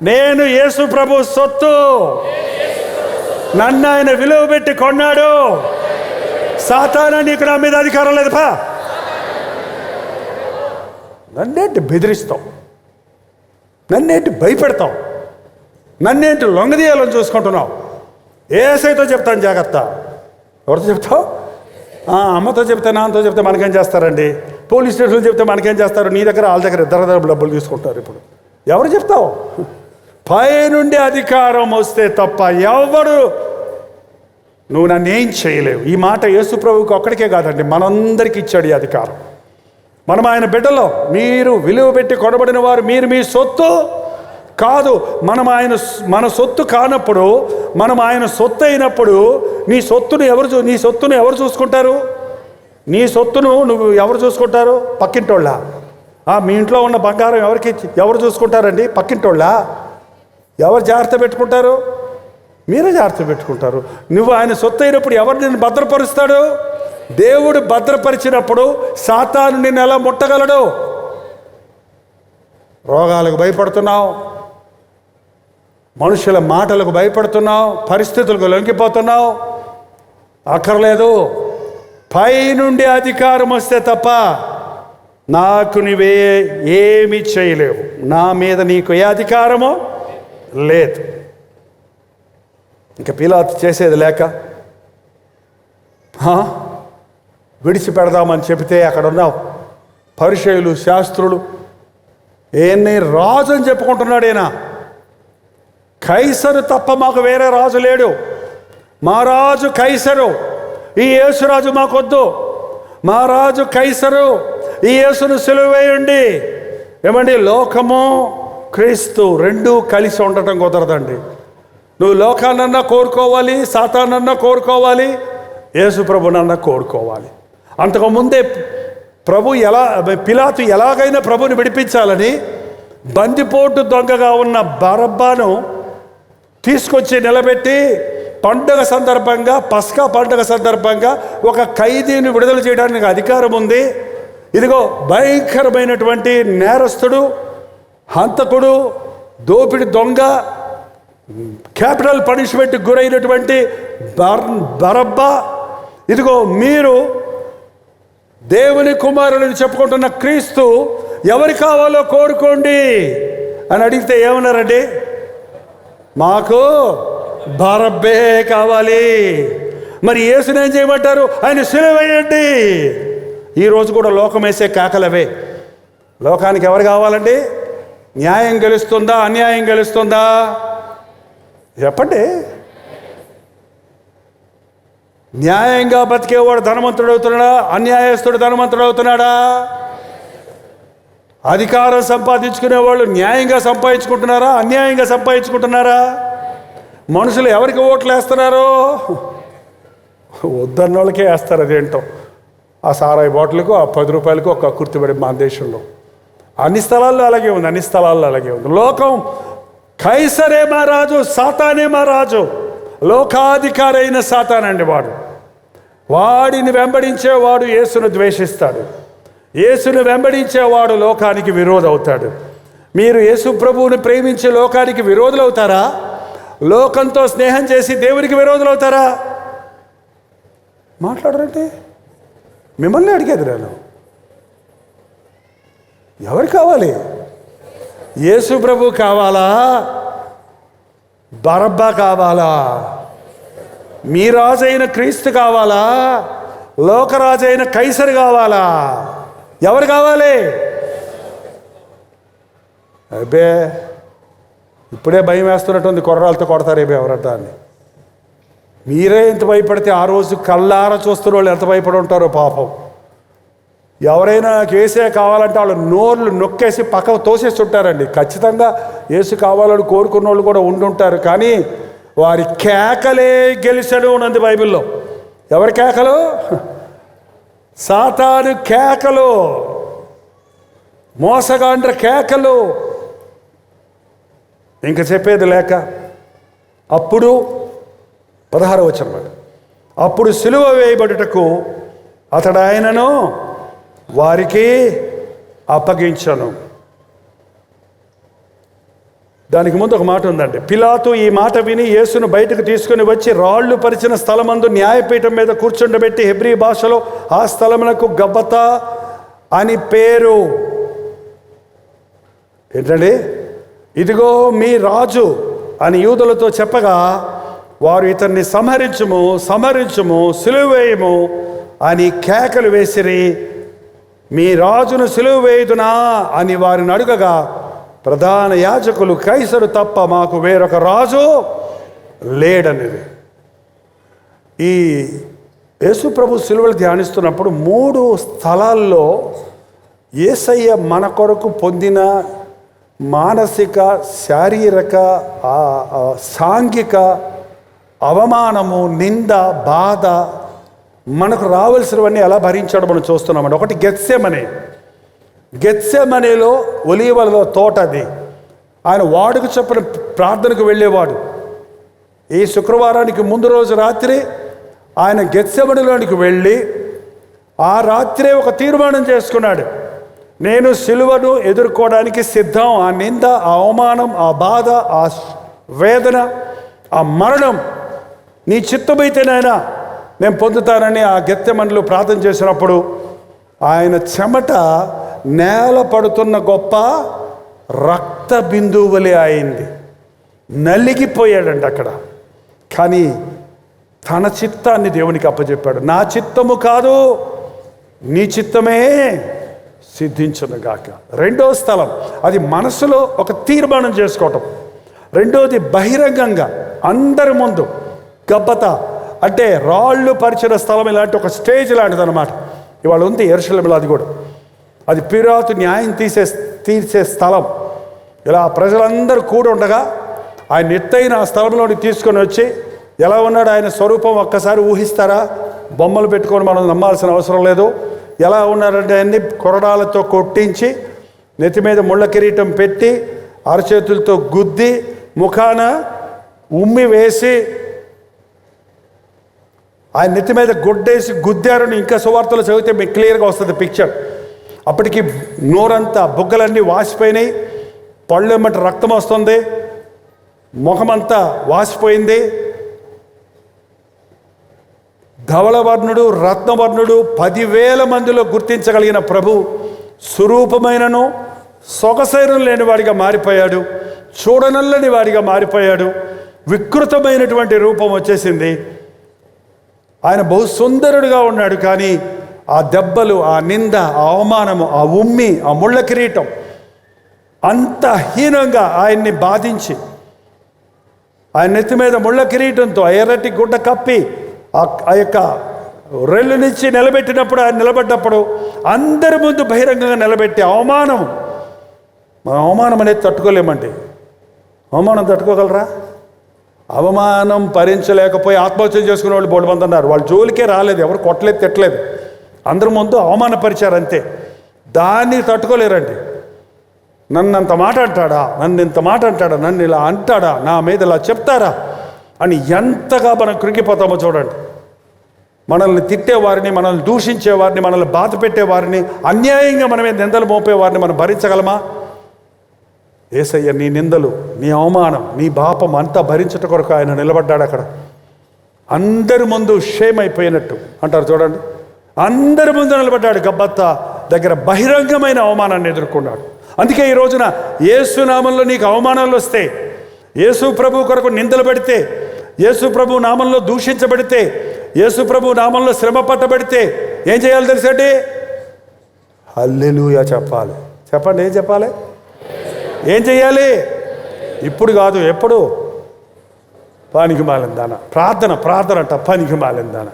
నేను యేసు ప్రభు సొత్తు. నన్ను ఆయన విలువ పెట్టి కొన్నాడు. సాతాను నీకు నా మీద అధికారం లేదు. పా, నన్నేంటి బెదిరిస్తావు? నన్నేంటి భయపెడతావు? నన్నేంటి లొంగదీయాలని చూసుకుంటున్నావు? ఏసైతో చెప్తాను జాగ్రత్త. ఎవరితో చెప్తావు? అమ్మతో చెప్తే, నాన్నతో చెప్తే మనకేం చేస్తారండి? పోలీస్ స్టేషన్లో చెప్తే మనకేం చేస్తారు? నీ దగ్గర వాళ్ళ దగ్గర ఇద్దరు డబ్బులు తీసుకుంటారు. ఇప్పుడు ఎవరు చెప్తావు? పైనుండి అధికారం వస్తే తప్ప ఎవరు నువ్వు నన్ను ఏం చేయలేవు. ఈ మాట యేసు ప్రభువుకి ఒక్కడికే కాదండి, మనందరికీ ఇచ్చాడు ఈ అధికారం. మనం ఆయన బిడ్డలో. మీరు విలువ పెట్టి కొనబడిన వారు. మీరు మీ సొత్తు కాదు. మన సొత్తు కానప్పుడు, మనం ఆయన సొత్తు అయినప్పుడు నీ సొత్తును ఎవరు చూసుకుంటారు? నీ సొత్తును నువ్వు ఎవరు చూసుకుంటారు? పక్కింటోళ్ళ? మీ ఇంట్లో ఉన్న బంగారం ఎవరు చూసుకుంటారండి? పక్కింటోళ్ళ? ఎవరు జాగ్రత్త పెట్టుకుంటారు? మీరే జాగ్రత్త పెట్టుకుంటారు. నువ్వు ఆయన సొత్తు అయినప్పుడు ఎవరు నిన్ను భద్రపరుస్తాడు? దేవుడు భద్రపరిచినప్పుడు సాతాను నిన్ను ఎలా ముట్టగలడు? రోగాలకు భయపడుతున్నావు, మనుషుల మాటలకు భయపడుతున్నావు, పరిస్థితులకు లొంగిపోతున్నావు. అక్కర్లేదు, పైనుండి అధికారం వస్తే తప్ప నాకు నువ్వే ఏమీ చేయలేవు. నా మీద నీకు ఏ అధికారమో లేదు. ఇంకా పిలాతు చేసేది లేక విడిచిపెడదామని చెబితే అక్కడ ఉన్న పరిసయ్యులు, శాస్త్రులు ఏన్ని రాజు అని చెప్పుకుంటున్నాడు. ఈయన కైసరు తప్ప మాకు వేరే రాజు లేడు, మా రాజు కైసరు, ఈ యేసురాజు మాకొద్దు, మా రాజు కైసరు, ఈ యేసును సిలువ వేయండి. ఏమండి, లోకము క్రీస్తు రెండూ కలిసి ఉండటం కుదరదండి. నువ్వు లోకాన్నన్నా కోరుకోవాలి, సాతానన్నా కోరుకోవాలి, యేసు ప్రభునన్నా కోరుకోవాలి. అంతకుముందే పిలాతు ఎలాగైనా ప్రభుని విడిపించాలని బందిపోటు దొంగగా ఉన్న బరబ్బాను తీసుకొచ్చి నిలబెట్టి పండుగ సందర్భంగా, పస్కా పండుగ సందర్భంగా ఒక ఖైదీని విడుదల చేయడానికి అధికారం ఉంది. ఇదిగో భయంకరమైనటువంటి నేరస్తుడు, హంతకుడు, దోపిడి దొంగ, క్యాపిటల్ పనిష్మెంట్ గురైనటువంటి బరబ్బా, ఇదిగో మీరు దేవుని కుమారులని చెప్పుకుంటున్న క్రీస్తు ఎవరు కావాలో కోరుకోండి అని అడిగితే ఏమన్నారండి? మాకు బరబ్బే కావాలి. మరి యేసుని ఏం చేయమంటారు? ఆయన సిలువ వేయండి. ఈరోజు కూడా లోకం వేసే కేకలవే. లోకానికి ఎవరు కావాలండి? న్యాయం గెలుస్తుందా, అన్యాయం గెలుస్తుందా? చెప్పండి. న్యాయంగా బతికేవాడు ధనవంతుడు అవుతున్నాడా, అన్యాయస్తుడు ధనవంతుడు అవుతున్నాడా? అధికారం సంపాదించుకునే వాళ్ళు న్యాయంగా సంపాదించుకుంటున్నారా, అన్యాయంగా సంపాదించుకుంటున్నారా? మనుషులు ఎవరికి ఓట్లు వేస్తున్నారో వద్దన్న వాళ్ళకే వేస్తారు. అదేంటో ఆ సారాయి బాటిల్కు, ఆ 10 రూపాయలకు ఒక కుర్తిబడి మన దేశంలో అన్ని స్థలాల్లో అలాగే ఉంది, అన్ని స్థలాల్లో అలాగే ఉంది. లోకం కైసరే మా రాజు, సాతానే మా రాజు. లోకాధికారి అయిన సాతానండి వాడు. వాడిని వెంబడించేవాడు యేసును ద్వేషిస్తాడు. యేసును వెంబడించేవాడు లోకానికి విరోధి అవుతాడు. మీరు యేసు ప్రభువుని ప్రేమించి లోకానికి విరోధులు అవుతారా? లోకంతో స్నేహం చేసి దేవునికి విరోధులు అవుతారా? మాట్లాడరంటే మిమ్మల్ని అడిగేది నేను. ఎవరు కావాలి? యేసు ప్రభు కావాలా, బరబ్బా కావాలా? మీ రాజైన క్రీస్తు కావాలా, లోకరాజైన కైసరు కావాలా? ఎవరు కావాలి? అబ్బే, ఇప్పుడే భయం వేస్తున్నట్టుంది. కొర్రాలతో కొడతారేబే ఎవరద్దా అని. మీరే ఎంత భయపడితే ఆ రోజు కళ్ళారా చూస్తున్న వాళ్ళు ఎంత భయపడి ఉంటారో పాపం. ఎవరైనా కేసే కావాలంటే వాళ్ళు నోర్లు నొక్కేసి పక్కకు తోసేస్తుంటారండి. ఖచ్చితంగా యేసు కావాలని కోరుకున్న వాళ్ళు కూడా ఉండుంటారు. కానీ వారి కేకలే గెలిచడు ఉన్నది బైబిల్లో. ఎవరి కేకలు? సాతాను కేకలు, మోసగాండ్ర కేకలు. ఇంక చెప్పేది లేక అప్పుడు 16వ వచనం, అప్పుడు సిలువ వేయబడుటకు అతడు ఆయనను వారికి అప్పగించను. దానికి ముందు ఒక మాట ఉందండి. పిలాతు ఈ మాట విని యేసును బయటకు తీసుకుని వచ్చి రాళ్ళు పరిచిన స్థలమందు న్యాయపీఠం మీద కూర్చుండబెట్టి హెబ్రీ భాషలో ఆ స్థలమునకు గబ్బతా అని పేరు. ఏంటండి? ఇదిగో మీ రాజు అని యూదులతో చెప్పగా వారు ఇతన్ని సంహరించుము, సంహరించుము, సిలువ వేయము అని కేకలు వేసిరి. మీ రాజును సిలువ వేయుదునా అని వారిని అడుగగా ప్రధాన యాజకులు కైసరు తప్ప మాకు వేరొక రాజు లేడనిది. ఈ యేసు ప్రభు సిలువలు ధ్యానిస్తున్నప్పుడు 3 స్థలాల్లో యేసయ్య మన కొరకు పొందిన మానసిక, శారీరక, సాంఘిక అవమానము, నింద, బాధ, మనకు రావాల్సినవన్నీ ఎలా భరించాడో మనం చూస్తున్నామండి. ఒకటి గెత్సెమనేలో ఒలీవల తోట. అది ఆయన వాడుకు చెప్పిన ప్రార్థనకు వెళ్ళేవాడు. ఈ శుక్రవారానికి ముందు రోజు రాత్రి ఆయన గెత్సెమనేలోనికి వెళ్ళి ఆ రాత్రే ఒక తీర్మానం చేసుకున్నాడు. నేను సిలువను ఎదుర్కోవడానికి సిద్ధం. ఆ నింద, ఆ అవమానం, ఆ బాధ, ఆ వేదన, ఆ మరణం నీ చిత్తమైతేనైనా నేను పొందుతానని ఆ గెత్సెమనిలో ప్రార్థన చేసినప్పుడు ఆయన చెమట నేల పడుతున్న గొప్ప రక్త బిందువులే అయింది. నలిగిపోయాడండి అక్కడ. కానీ తన చిత్తాన్ని దేవునికి అప్పచెప్పాడు. నా చిత్తము కాదు, నీ చిత్తమే సిద్ధించునుగాక. రెండో స్థలం, అది మనసులో ఒక తీర్మానం చేసుకోవటం. రెండోది బహిరంగంగా అందరి ముందు. గబ్బత అంటే రాళ్ళు పరిచిన స్థలం, ఇలాంటి ఒక స్టేజ్ లాంటిది అనమాట. ఇవాళ ఉంది యెరూషలేములో. అది కూడా అది పిలాతు న్యాయం తీసే స్థలం. ఇలా ప్రజలందరూ కూడి ఉండగా ఆయన ఎత్తైన ఆ స్థలంలోని తీసుకొని వచ్చి ఎలా ఉన్నాడు ఆయన స్వరూపం ఒక్కసారి ఊహిస్తారా? బొమ్మలు పెట్టుకొని మనం నమ్మాల్సిన అవసరం లేదు. ఎలా ఉన్నారంటే అన్ని కొరడాలతో కొట్టించి, నెత్తి మీద ముళ్ళ కిరీటం పెట్టి, అరచేతులతో గుద్ది, ముఖాన ఉమ్మి వేసి, ఆయన నెత్తి మీద గుడ్డేసి గుద్దారని ఇంకా సువార్తలు చదివితే మీకు క్లియర్గా వస్తుంది పిక్చర్. అప్పటికి నోరంతా బుగ్గలన్నీ వాసిపోయినాయి, పళ్ళు ఏమంటే రక్తం వస్తుంది, ముఖమంతా వాసిపోయింది. ధవళవర్ణుడు, రత్నవర్ణుడు, 10,000 మందిలో గుర్తించగలిగిన ప్రభు స్వరూపమైనను సొగసైన లేని వాడిగా మారిపోయాడు. చూడనల్లని వాడిగా మారిపోయాడు. వికృతమైనటువంటి రూపం వచ్చేసింది. ఆయన బహు సుందరుడుగా ఉన్నాడు. కానీ ఆ దెబ్బలు, ఆ నింద, ఆ అవమానము, ఆ ఉమ్మి, ఆ ముళ్ళ కిరీటం అంత హీనంగా ఆయన్ని బాధించి, ఆయన నెత్తి మీద ముళ్ళ కిరీటంతో ఆ ఎర్రటి గుడ్డ కప్పి ఆ యొక్క రెల్లునిచ్చి నిలబెట్టినప్పుడు, ఆయన నిలబడ్డప్పుడు అందరి ముందు బహిరంగంగా నిలబెట్టి అవమానం, మన అవమానం అనేది తట్టుకోలేమండి. అవమానం తట్టుకోగలరా? అవమానం భరించలేకపోయి ఆత్మహత్య చేసుకునే వాళ్ళు బోడు మంది అన్నారు. వాళ్ళు జోలికే రాలేదు, ఎవరు కొట్టలేదు, తిట్టలేదు, అందరి ముందు అవమానపరిచారు అంతే. దాన్ని తట్టుకోలేరండి. నన్ను అంత మాట అంటాడా, నన్ను ఇంత మాట అంటాడా, నన్ను ఇలా అంటాడా, నా మీద ఇలా చెప్తారా అని ఎంతగా మనం కృంగిపోతామో చూడండి. మనల్ని తిట్టేవారిని, మనల్ని దూషించేవారిని, మనల్ని బాధ పెట్టేవారిని, అన్యాయంగా మనమే నిందలు మోపేవారిని మనం భరించగలమా? యేసయ్య నీ నిందలు, నీ అవమానం, నీ పాపం అంతా భరించట కొరకు ఆయన నిలబడ్డాడు అక్కడ. అందరి ముందు షేమ్ అయిపోయినట్టు అంటారు చూడండి. అందరి ముందు నిలబడ్డాడు. గబ్బత్తా దగ్గర బహిరంగమైన అవమానాన్ని ఎదుర్కొన్నాడు. అందుకే ఈ రోజున యేసు నామంలో నీకు అవమానాలు వస్తే, యేసు ప్రభు కొరకు నిందలు పెడితే, యేసు ప్రభు నామంలో దూషించబడితే, యేసు ప్రభు నామంలో శ్రమ పట్టబడితే ఏం చేయాలి తెలుసండి? హల్లెలూయా చెప్పాలి. చెప్పండి, ఏం చెప్పాలి? ఏం చెయ్యాలి? ఇప్పుడు కాదు, ఎప్పుడు? పనికి మాలిందాన ప్రార్థన. ప్రార్థన అంట పనికి మాలిందాన.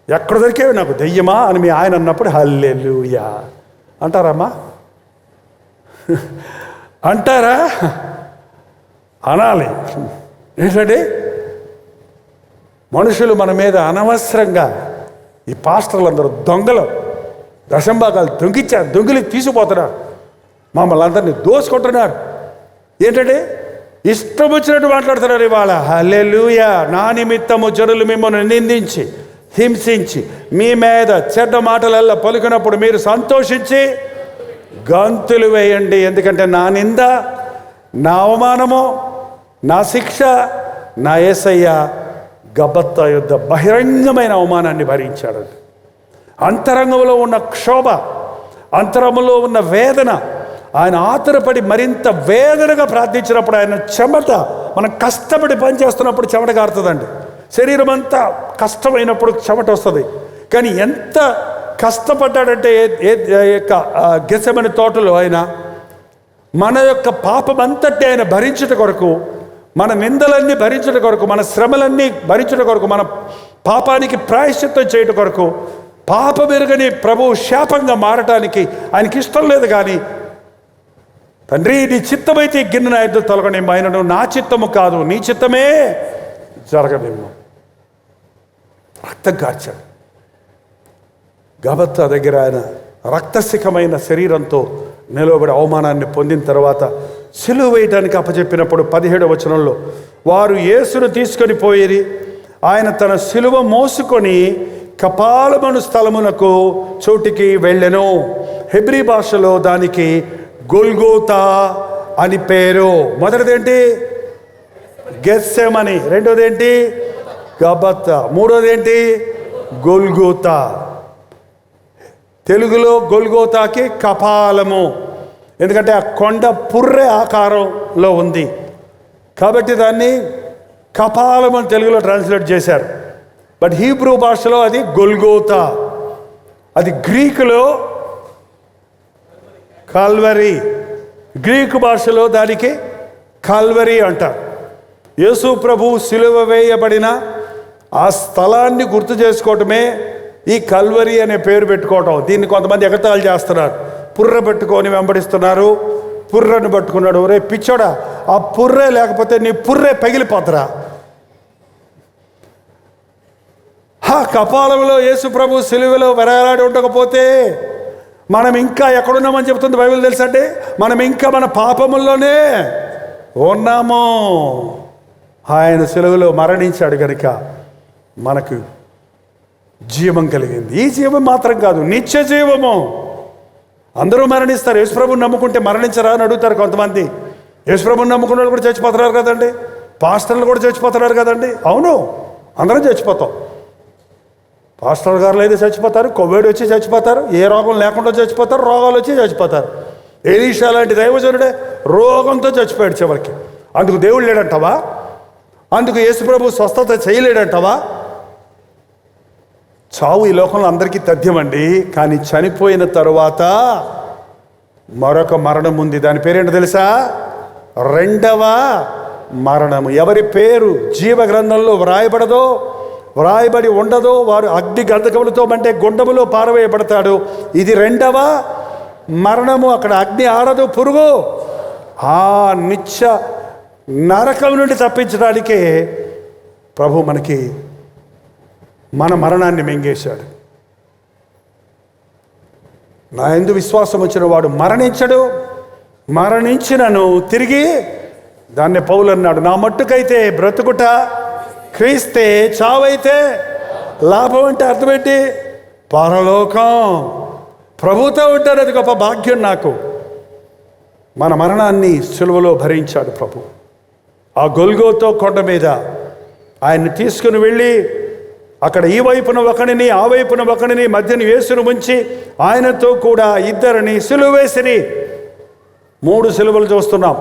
ఎక్కడ దొరికేవి నాకు దెయ్యమా అని మీ ఆయన అన్నప్పుడు హల్లెలూయా అంటారమ్మా? అంటారా? అనాలి. ఏంటంటే మనుషులు మన మీద అనవసరంగా, ఈ పాస్టర్లు అందరూ దొంగలు, దశంభాగాలు దొంగిలి తీసుకుపోతున్నారు, మమ్మల్ని అందరినీ దోసుకుంటున్నారు. ఏంటంటే ఇష్టం వచ్చినట్టు మాట్లాడుతున్నారు. ఇవాళ హల్లెలూయా, నా నిమిత్తము జనులు మిమ్మల్ని నిందించి హింసించి మీ మీద చెడ్డ మాటలల్లా పలుకున్నప్పుడు మీరు సంతోషించి గంతులు వేయండి. ఎందుకంటే నా నింద, నా అవమానము, నా శిక్ష నా యేసయ్య గబ్బత్తా యుద్ధ బహిరంగమైన అవమానాన్ని భరించాడు. అంతరంగంలో ఉన్న క్షోభ, అంతరంగంలో ఉన్న వేదన, ఆయన ఆతురపడి మరింత వేదనగా ప్రార్థించినప్పుడు ఆయన చెమట, మనం కష్టపడి పనిచేస్తున్నప్పుడు చెమట కారుతుందండి. శరీరం అంతా కష్టమైనప్పుడు చెమట వస్తుంది. కానీ ఎంత కష్టపడ్డాడంటే గెత్సెమని తోటలో ఆయన మన యొక్క పాపం అంతటి ఆయన భరించుట కొరకు, మన నిందలన్నీ భరించుట కొరకు, మన శ్రమలన్నీ భరించుట కొరకు, మన పాపానికి ప్రాయశ్చిత్తం చేయట కొరకు, పాపం ఎరుగని ప్రభువు శాపంగా మారటానికి ఆయనకి ఇష్టం లేదు. కానీ తండ్రి నీ చిత్తమైతే గిన్నె నా ఎద్దు తొలగని ఆయనను, నా చిత్తము కాదు నీ చిత్తమే జరగదేమో. రక్తం కార్చాడు. గబత్తా దగ్గర ఆయన రక్తశిఖమైన శరీరంతో నిలబడి అవమానాన్ని పొందిన తర్వాత సిలువ వేయటానికి అప్పచెప్పినప్పుడు 17వ వచనంలో వారు యేసును తీసుకొని పోయేది, ఆయన తన సిలువ మోసుకొని కపాలమను స్థలమునకు చోటికి వెళ్ళెను. హెబ్రీ భాషలో దానికి గొల్గోతా అని పేరు. మొదటిదేంటి? గెత్సెమని. రెండోది ఏంటి? గబత్తా. మూడోది ఏంటి? గొల్గోతా. తెలుగులో గొల్గోతాకి కపాలము, ఎందుకంటే ఆ కొండ పుర్రె ఆకారంలో ఉంది కాబట్టి దాన్ని కపాలం అని తెలుగులో ట్రాన్స్లేట్ చేశారు. బట్ హీబ్రూ భాషలో అది గొల్గోతా. అది గ్రీకులో కాల్వరీ. గ్రీకు భాషలో దానికి కాల్వరీ అంటారు. యేసు ప్రభు సిలువ వేయబడిన ఆ స్థలాన్ని గుర్తు చేసుకోవటమే ఈ కల్వరీ అనే పేరు పెట్టుకోవటం. దీన్ని కొంతమంది ఎగతాళి చేస్తున్నారు, పుర్ర పెట్టుకొని వెంబడిస్తున్నారు. పుర్రను పట్టుకున్నాడు. రే పిచ్చోడా, ఆ పుర్రే లేకపోతే నీ పుర్రే పగిలిపోతరా. కపాలంలో యేసు ప్రభు సిలువలో వెరలాడి ఉండకపోతే మనం ఇంకా ఎక్కడున్నామని చెప్తుంది బైబిల్. తెలుసండి, మనం ఇంకా మన పాపముల్లోనే ఉన్నాము. ఆయన సిలువలో మరణించాడు కనుక మనకు జీవం కలిగింది. ఈ జీవం మాత్రం కాదు, నిత్య జీవము. అందరూ మరణిస్తారు. యేసుప్రభుని నమ్ముకుంటే మరణించరా అని అడుగుతారు కొంతమంది. యేసుప్రభుని నమ్ముకున్న వాళ్ళు కూడా చచ్చిపోతున్నారు కదండి. పాస్టర్లు కూడా చచ్చిపోతున్నారు కదండి. అవును, అందరం చచ్చిపోతాం. పాస్టర్ గారులు అయితే చచ్చిపోతారు, కోవిడ్ వచ్చి చచ్చిపోతారు, ఏ రోగం లేకుండా చచ్చిపోతారు, రోగాలు వచ్చి చచ్చిపోతారు. ఎలీషా లాంటి దైవజనుడే రోగంతో చచ్చిపోయాడు చివరికి. అందుకు దేవుడు లేడంటావా? అందుకు యేసుప్రభు స్వస్థత చేయలేడంటావా? చావు ఈ లోకంలో అందరికీ తథ్యమండి. కానీ చనిపోయిన తరువాత మరొక మరణం ఉంది. దాని పేరేంటో తెలుసా? రెండవ మరణము. ఎవరి పేరు జీవ గ్రంథంలో వ్రాయబడి ఉండదో వారు అగ్ని గంధకములతో అంటే గుండములో పారవేయబడతాడు. ఇది రెండవ మరణము. అక్కడ అగ్ని ఆరదు, పురుగు. ఆ నిత్య నరకం నుండి తప్పించడానికే ప్రభు మనకి మన మరణాన్ని మింగేశాడు. నా యందు విశ్వాసం వచ్చిన వాడు మరణించడు, మరణించినను తిరిగి దాన్ని పౌలు అన్నాడు, నా మట్టుకైతే బ్రతుకుట క్రీస్తే, చావైతే లాభం. అంటే అర్థమేంటి? పరలోకం, ప్రభుతో ఉంటాడు. అది గొప్ప భాగ్యం నాకు. మన మరణాన్ని సిలువలో భరించాడు ప్రభు. ఆ గొల్గోతా కొండ మీద ఆయన్ని తీసుకుని వెళ్ళి అక్కడ ఈ వైపున ఒకడిని ఆ వైపున ఒకడిని మధ్యన యేసును ముంచి ఆయనతో కూడా ఇద్దరిని సిలువ వేసిరి. 3 సిలువలు చూస్తున్నాం.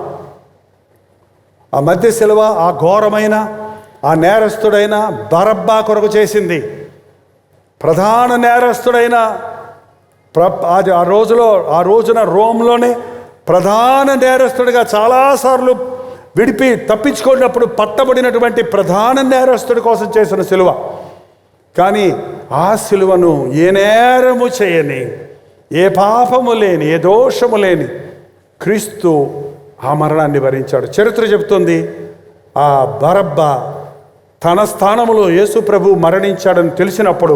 ఆ మధ్య సిలువ ఆ ఘోరమైన ఆ నేరస్తుడైన బరబ్బా కొరకు చేసింది. ప్రధాన నేరస్తుడైన ఆ రోజున రోమ్లోనే ప్రధాన నేరస్తుడిగా చాలాసార్లు తప్పించుకున్నప్పుడు పట్టబడినటువంటి ప్రధాన నేరస్తుడి కోసం చేసిన సిలువ. కానీ ఆ సిలువను ఏ నేరము చేయని, ఏ పాపము లేని, ఏ దోషము లేని క్రీస్తు ఆ మరణాన్ని భరించాడు. చరిత్ర చెబుతుంది, ఆ బరబ్బా తన స్థానంలో యేసు ప్రభు మరణించాడని తెలిసినప్పుడు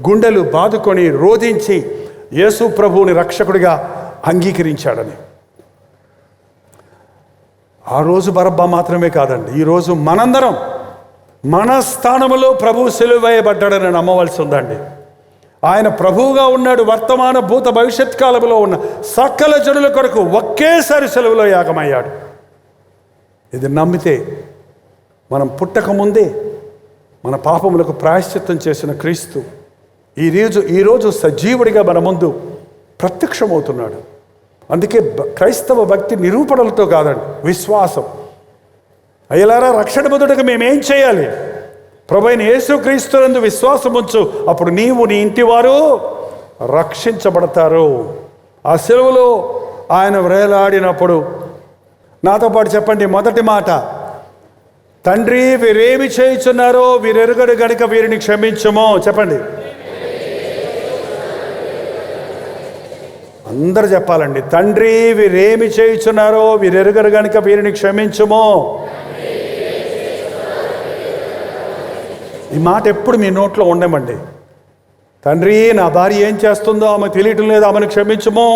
గుండెలు బాదుకొని రోధించి యేసు ప్రభువుని రక్షకుడిగా అంగీకరించాడని. ఆ రోజు బరబ్బా మాత్రమే కాదండి, ఈరోజు మనందరం మన స్థానంలో ప్రభు సిలువ వేయబడ్డాడని నమ్మవలసి ఉందండి. ఆయన ప్రభువుగా ఉన్నాడు. వర్తమాన భూత భవిష్యత్ కాలంలో ఉన్న సకల జనుల కొరకు ఒకేసారి సిలువలో యాగమయ్యాడు. ఇది నమ్మితే మనం పుట్టకముందే మన పాపములకు ప్రాయశ్చిత్తం చేసిన క్రీస్తు ఈరోజు సజీవుడిగా మన ముందు ప్రత్యక్షమవుతున్నాడు. అందుకే క్రైస్తవ భక్తి నిరూపణలతో కాదండి, విశ్వాసం. అయ్యలారా, రక్షణ పొందుటకు మేమేం చేయాలి? ప్రభువైన యేసుక్రీస్తునందు విశ్వాసం ఉంచు, అప్పుడు నీవు నీ ఇంటి వారు రక్షించబడతారు. ఆ సిలువలో ఆయన వ్రేలాడినప్పుడు నాతో పాటు చెప్పండి, మొదటి మాట, తండ్రి వీరేమి చేయుచున్నారో వీరెరుగడు గనుక వీరిని క్షమించుము. చెప్పండి, అందరు చెప్పాలండి. తండ్రి వీరేమి చేయుచున్నారో వీరెరుగడు గనుక వీరిని క్షమించుము. ఈ మాట ఎప్పుడు మీ నోట్లో ఉండమండి. తండ్రి, నా భార్య ఏం చేస్తుందో ఆమె తెలియటం లేదు, ఆమెను క్షమించుము.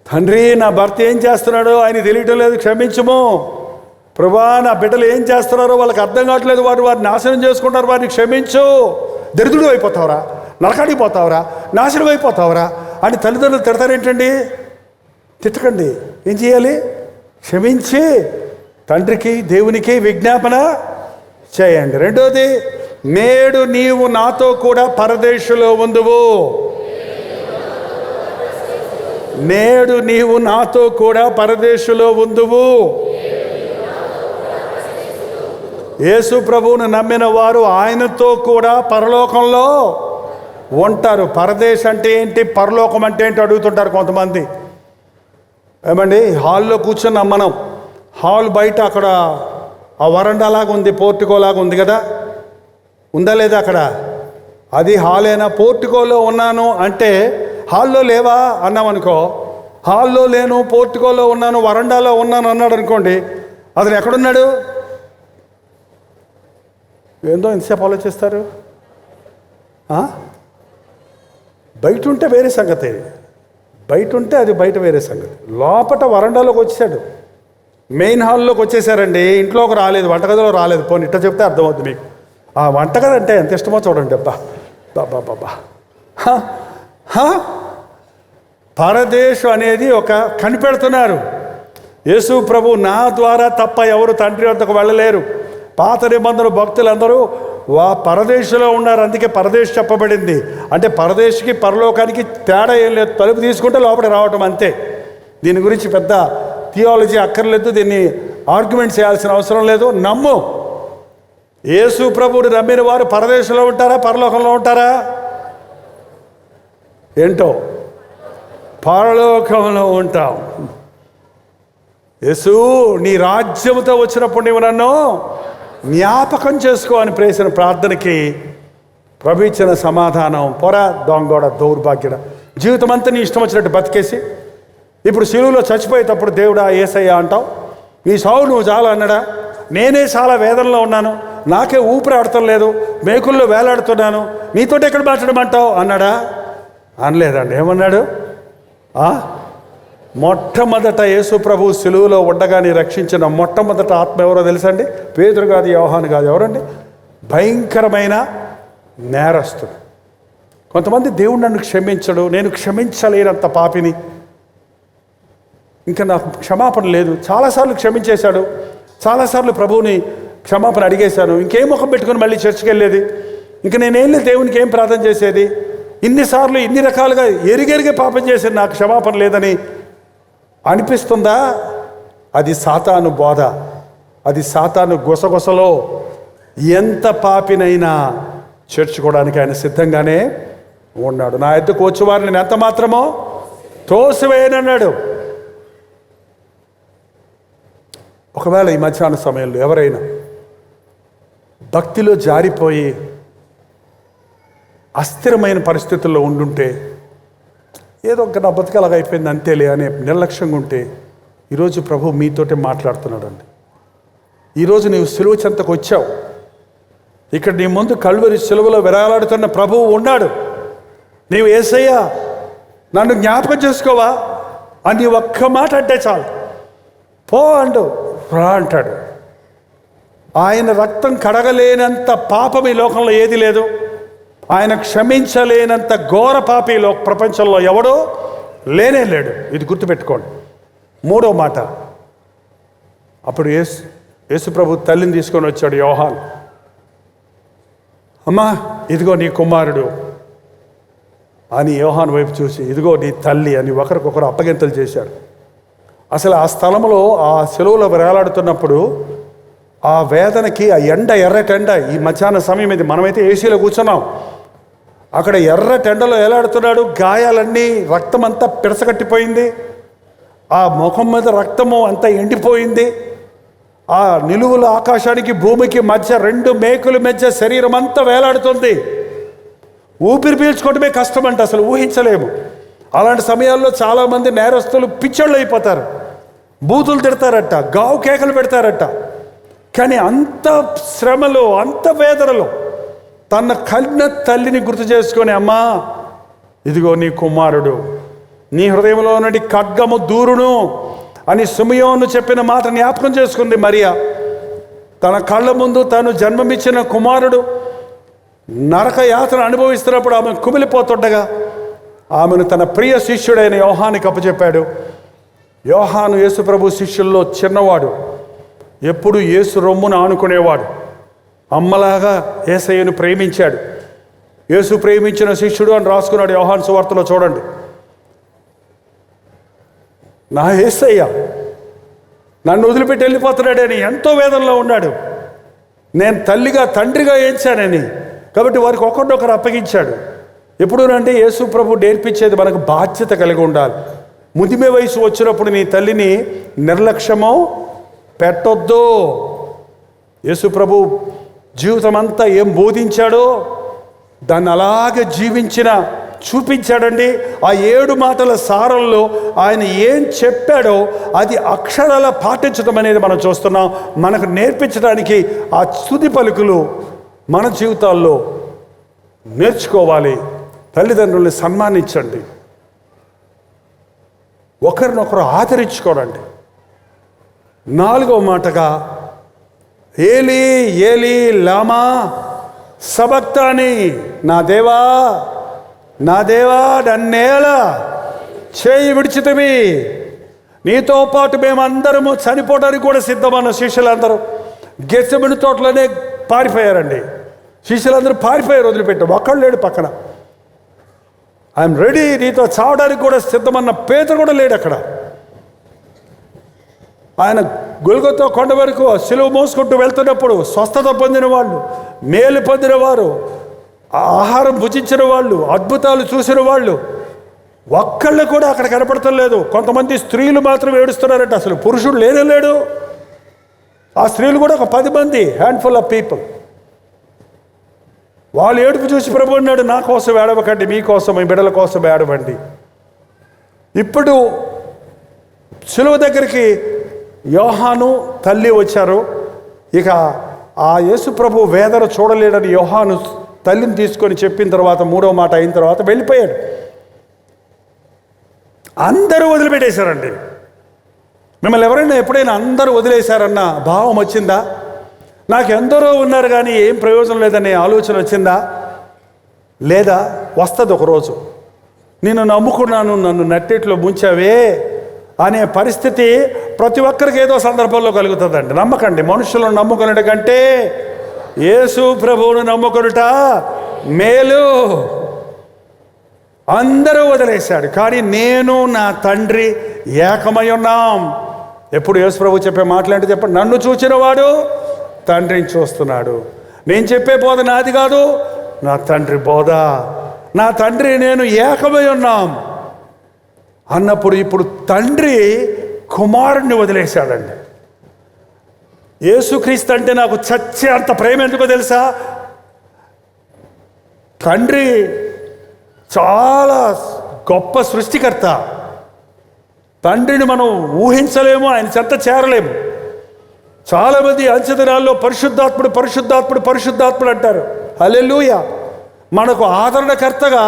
తండ్రి, నా భర్త ఏం చేస్తున్నాడో ఆయన తెలియటం లేదు, క్షమించుము. ప్రభా, నా బిడ్డలు ఏం చేస్తున్నారో వాళ్ళకి అర్థం కావట్లేదు, వారిని నాశనం చేసుకుంటారు, వారిని క్షమించు. దరిద్రుడు అయిపోతావురా, నరకాడికి పోతావురా, నాశనం అయిపోతావురా అని తల్లిదండ్రులు తిడతారేంటండి? తిట్టకండి. ఏం చేయాలి? క్షమించి తండ్రికి దేవునికి విజ్ఞాపన చేయండి. రెండోది, నేడు నీవు నాతో కూడా పరదేశులో ఉందువు. నేడు నీవు నాతో కూడా పరదేశులో ఉందువు. యేసు ప్రభువును నమ్మిన వారు ఆయనతో కూడా పరలోకంలో ఉంటారు. పరదేశం అంటే ఏంటి, పరలోకం అంటే ఏంటి అడుగుతుంటారు కొంతమంది. ఏమండి, హాల్లో కూర్చున్నాం మనం. హాల్ బయట అక్కడ ఆ వరండాలాగా ఉంది, పోర్టికోలాగా ఉంది కదా, ఉందా లేదా అక్కడ? అది హాలేనా? పోర్టికోలో ఉన్నాను అంటే హాల్లో లేవా అన్నామనుకో, హాల్లో లేను, పోర్టికోలో ఉన్నాను, వరండాలో ఉన్నాను అన్నాడు అనుకోండి, అతను ఎక్కడున్నాడు? ఏందో ఎంతసేపు ఆలోచిస్తారు. బయట ఉంటే వేరే సంగతి, బయట ఉంటే అది బయట వేరే సంగతి. లోపల వరండాలోకి వచ్చేసాడు, మెయిన్ హాల్లోకి వచ్చేసారండి. ఇంట్లోకి రాలేదు, వంటగదిలో రాలేదు. పోనీ ఇట్లా చెప్తే అర్థమవుతుంది మీకు. ఆ వంటగది అంటే ఎంత ఇష్టమో చూడండి. అబ్బా బాబా బాబా, పరదేశం అనేది ఒక కనిపెడుతున్నారు. యేసు ప్రభు, నా ద్వారా తప్ప ఎవరు తండ్రి వద్దకు వెళ్ళలేరు. పాత నిబంధన భక్తులందరూ పరదేశంలో ఉన్నారు, అందుకే పరదేశ్ చెప్పబడింది. అంటే పరదేశికి పరలోకానికి తేడా ఏం లేదు, తలుపు తీసుకుంటే లోపలికి రావటం అంతే. దీని గురించి పెద్ద థియాలజీ అక్కర్లేదు, దీన్ని ఆర్గ్యుమెంట్ చేయాల్సిన అవసరం లేదు. నమ్ము. యేసు ప్రభువుని నమ్మిన వారు పరదేశంలో ఉంటారా, పరలోకంలో ఉంటారా? ఏంటో, పరలోకంలో ఉంటాం. యేసు, నీ రాజ్యముతో వచ్చినప్పుడు నీవు నన్ను జ్ఞాపకం చేసుకో అని ప్రేసిన ప్రార్థనకి ప్రభు ఇచ్చిన సమాధానం, పొరా దొంగోడ దౌర్భాగ్యుడ, జీవితం అంతా నీ ఇష్టం వచ్చినట్టు బతికేసి ఇప్పుడు శిలువలో చచ్చిపోయేటప్పుడు దేవుడా యేసయ్యా అంటావు. నీ సావు నువ్వు చాలా అన్నాడా? నేనే చాలా వేదనలో ఉన్నాను, నాకే ఊపిరి ఆడటం లేదు, మేకుల్లో వేలాడుతున్నాను, నీతోటి ఎక్కడ మాట్లాడమంటావు అన్నాడా? అనలేదండి. ఏమన్నాడు? మొట్టమొదట యేసు ప్రభు శిలువలో ఉండగానే రక్షించిన మొట్టమొదట ఆత్మ ఎవరో తెలుసండి? పేతురు కాదు, యోహాను కాదు, ఎవరండి? భయంకరమైన నేరస్తుడు. కొంతమంది దేవుడు నన్ను క్షమించడు, నేను క్షమించలేనంత పాపిని, ఇంకా నాకు క్షమాపణ లేదు. చాలాసార్లు క్షమించేశాడు, చాలాసార్లు ప్రభువుని క్షమాపణ అడిగేశాను, ఇంకేం ముఖం పెట్టుకుని మళ్ళీ చర్చికి వెళ్ళేది, ఇంక నేనేం లేదు, దేవునికి ఏం ప్రార్థన చేసేది, ఇన్నిసార్లు ఇన్ని రకాలుగా ఎరిగెరిగే పాపం చేసేది, నాకు క్షమాపణ లేదని అనిపిస్తుందా? అది సాతాను బోధ, అది సాతాను గుసగుసలో. ఎంత పాపినైనా చేర్చుకోవడానికి ఆయన సిద్ధంగానే ఉన్నాడు. నా ఎద్దుకు వచ్చి వారిని నేను ఎంత మాత్రమో తోసివేయనన్నాడు. ఒకవేళ ఈ మధ్యాహ్న సమయంలో ఎవరైనా భక్తిలో జారిపోయి అస్థిరమైన పరిస్థితుల్లో ఉండుంటే, ఏదో ఒక నా బతికలాగా అయిపోయింది అంతేలే అనే నిర్లక్ష్యంగా ఉంటే, ఈరోజు ప్రభు మీతోటే మాట్లాడుతున్నాడు అండి. ఈరోజు నీవు సిలువ చెంతకు వచ్చావు, ఇక్కడ నీ ముందు కల్వరి సిలువలో విరాలాడుతున్న ప్రభువు ఉన్నాడు. నీవు యేసయ్యా నన్ను జ్ఞాపకం చేసుకోవా అని ఒక్క మాట అంటే చాలు, పో అండు రా అంటాడు. ఆయన రక్తం కడగలేనంత పాపం ఈ లోకంలో ఏది లేదు, ఆయన క్షమించలేనంత ఘోర పాపి ప్రపంచంలో ఎవడో లేనే లేడు. ఇది గుర్తుపెట్టుకోండి. మూడో మాట, అప్పుడు యేసు ప్రభు తల్లిని తీసుకొని వచ్చాడు యోహాను. అమ్మా ఇదిగో నీ కుమారుడు అని యోహాను వైపు చూసి, ఇదిగో నీ తల్లి అని ఒకరికొకరు అప్పగింతలు చేశాడు. అసలు ఆ స్థలంలో ఆ సెలవులో వేలాడుతున్నప్పుడు ఆ వేదనకి, ఆ ఎర్రటెండ, ఈ మధ్యాహ్న సమయం ఇది, మనమైతే ఏసీలో కూర్చున్నాం, అక్కడ ఎర్రటెండలో వేలాడుతున్నాడు. గాయాలన్నీ, రక్తం అంతా పిడసగట్టిపోయింది, ఆ ముఖం మీద రక్తము అంతా ఎండిపోయింది. ఆ నిలువుల ఆకాశానికి భూమికి మధ్య రెండు మేకుల మధ్య శరీరం అంతా వేలాడుతుంది. ఊపిరి పీల్చుకోవడమే కష్టమంట, అసలు ఊహించలేము. అలాంటి సమయాల్లో చాలామంది నేరస్తులు పిచ్చోళ్ళు అయిపోతారు, బూతులు తిడతారట, గావు కేకలు పెడతారట. కానీ అంత శ్రమలో, అంత వేదనలో తన కన్న తల్లిని గుర్తు చేసుకొని, అమ్మా ఇదిగో నీ కుమారుడు, నీ హృదయంలో నుండి ఖడ్గము దూరును అని సిమియోను చెప్పిన మాట జ్ఞాపకం చేసుకుంది మరియా. తన కళ్ళ ముందు తను జన్మమిచ్చిన కుమారుడు నరక యాతన అనుభవిస్తున్నప్పుడు ఆమె కుమిలిపోతుండగా ఆమెను తన ప్రియ శిష్యుడైన యోహానికి అప్పచెప్పాడు. యోహాను యేసుప్రభు శిష్యుల్లో చిన్నవాడు. ఎప్పుడు యేసు రొమ్మును ఆనుకునేవాడు. అమ్మలాగా యేసయ్యను ప్రేమించాడు. యేసు ప్రేమించిన శిష్యుడు అని రాసుకున్నాడు యోహాను సువార్తలో. చూడండి, నా యేసయ్య నన్ను వదిలిపెట్టి వెళ్ళిపోతున్నాడని ఎంతో వేదనలో ఉన్నాడు. నేను తల్లిగా తండ్రిగా ఏంచానని. కాబట్టి వారికి ఒకరినొకరు అప్పగించాడు. ఎప్పుడునంటే యేసు ప్రభు నేర్పించేది మనకు బాధ్యత కలిగి ఉండాలి. ముదిమే వయసు వచ్చినప్పుడు నీ తల్లిని నిర్లక్ష్యమో పెట్టొద్దు. యేసు ప్రభు జీవితం అంతా ఏం బోధించాడో దాన్ని అలాగే చూపించాడండి. ఆ 7 మాటల సారంలో ఆయన ఏం చెప్పాడో అది అక్షరాల పాటించడం అనేది మనం చూస్తున్నాం. మనకు నేర్పించడానికి ఆ స్తుతి పలుకులు మన జీవితాల్లో నేర్చుకోవాలి. తల్లిదండ్రుల్ని సన్మానించండి, ఒకరినొకరు ఆదరించుకోనండి. 4వ మాటగా ఏలీ ఏలీ లామా సబక్తాని, నా దేవా నా దేవా నన్నేలా చేయి విడిచితివి. నీతో పాటు మేమందరము చనిపోవడానికి కూడా సిద్ధమన్న శిష్యులందరూ గెత్సెమని తోటలోనే పారిపోయారండి. శిష్యులందరూ పారిపోయారు, వదిలిపెట్టారు. ఒక్కడు లేడు పక్కన. ఐఎమ్ రెడీ, నీతో చావడానికి కూడా సిద్ధమన్న పేతురు కూడా లేడు అక్కడ. ఆయన గొల్గొతా కొండ వరకు సిలువ మోసుకుంటూ వెళ్తున్నప్పుడు స్వస్థత పొందిన వాళ్ళు, మేలు పొందిన వారు, ఆహారం భుజించిన వాళ్ళు, అద్భుతాలు చూసిన వాళ్ళు ఒక్కళ్ళు కూడా అక్కడ కనపడటం లేదు. కొంతమంది స్త్రీలు మాత్రం ఏడుస్తున్నారంట. అసలు పురుషుడు లేడు. ఆ స్త్రీలు కూడా ఒక 10 మంది, హ్యాండ్ఫుల్ ఆఫ్ పీపుల్. వాళ్ళు ఏడుపు చూసి ప్రభు అన్నాడు, నా కోసం ఏడవకండి, మీకోసం, మీ బిడ్డల కోసం ఏడవండి. ఇప్పుడు సిలువ దగ్గరికి యోహాను తల్లి వచ్చారు. ఇక ఆ యేసు ప్రభు వేదన చూడలేడని యోహాను తల్లిని తీసుకొని చెప్పిన తర్వాత 3వ మాట అయిన తర్వాత వెళ్ళిపోయాడు. అందరూ వదిలిపెట్టేశారండి. మిమ్మల్ని ఎవరైనా ఎప్పుడైనా అందరూ వదిలేశారన్న భావం వచ్చిందా? నాకు ఎందరో ఉన్నారు కానీ ఏం ప్రయోజనం లేదనే ఆలోచన వచ్చిందా? లేదా? వస్తుంది ఒకరోజు. నేను నమ్ముకున్నాను, నన్ను నట్టేట్లో ముంచావే అనే పరిస్థితి ప్రతి ఒక్కరికి ఏదో సందర్భంలో కలుగుతుందండి. నమ్మకండి. మనుషులను నమ్ముకునేట కంటే యేసు ప్రభువును నమ్ముకునుట మేలు. అందరూ వదిలేశాడు, కానీ నేను నా తండ్రి ఏకమై ఉన్నాం. ఎప్పుడు యేసు ప్రభు చెప్పే మాటలంటే చెప్పండి, నన్ను చూచిన వాడు తండ్రిని చూస్తున్నాడు. నేను చెప్పే బోధ నాది కాదు, నా తండ్రి బోధ. నా తండ్రి నేను ఏకమై ఉన్నాం అన్నప్పుడు ఇప్పుడు తండ్రి కుమారుణ్ణి వదిలేశాడండి. యేసుక్రీస్తు అంటే నాకు చచ్చే అంత ప్రేమ ఎందుకో తెలుసా? తండ్రి చాలా గొప్ప సృష్టికర్త. తండ్రిని మనం ఊహించలేము, ఆయన చెంత చేరలేము. చాలామంది అంచెదినాల్లో పరిశుద్ధాత్ముడు అంటారు. హల్లెలూయా. మనకు ఆదరణకర్తగా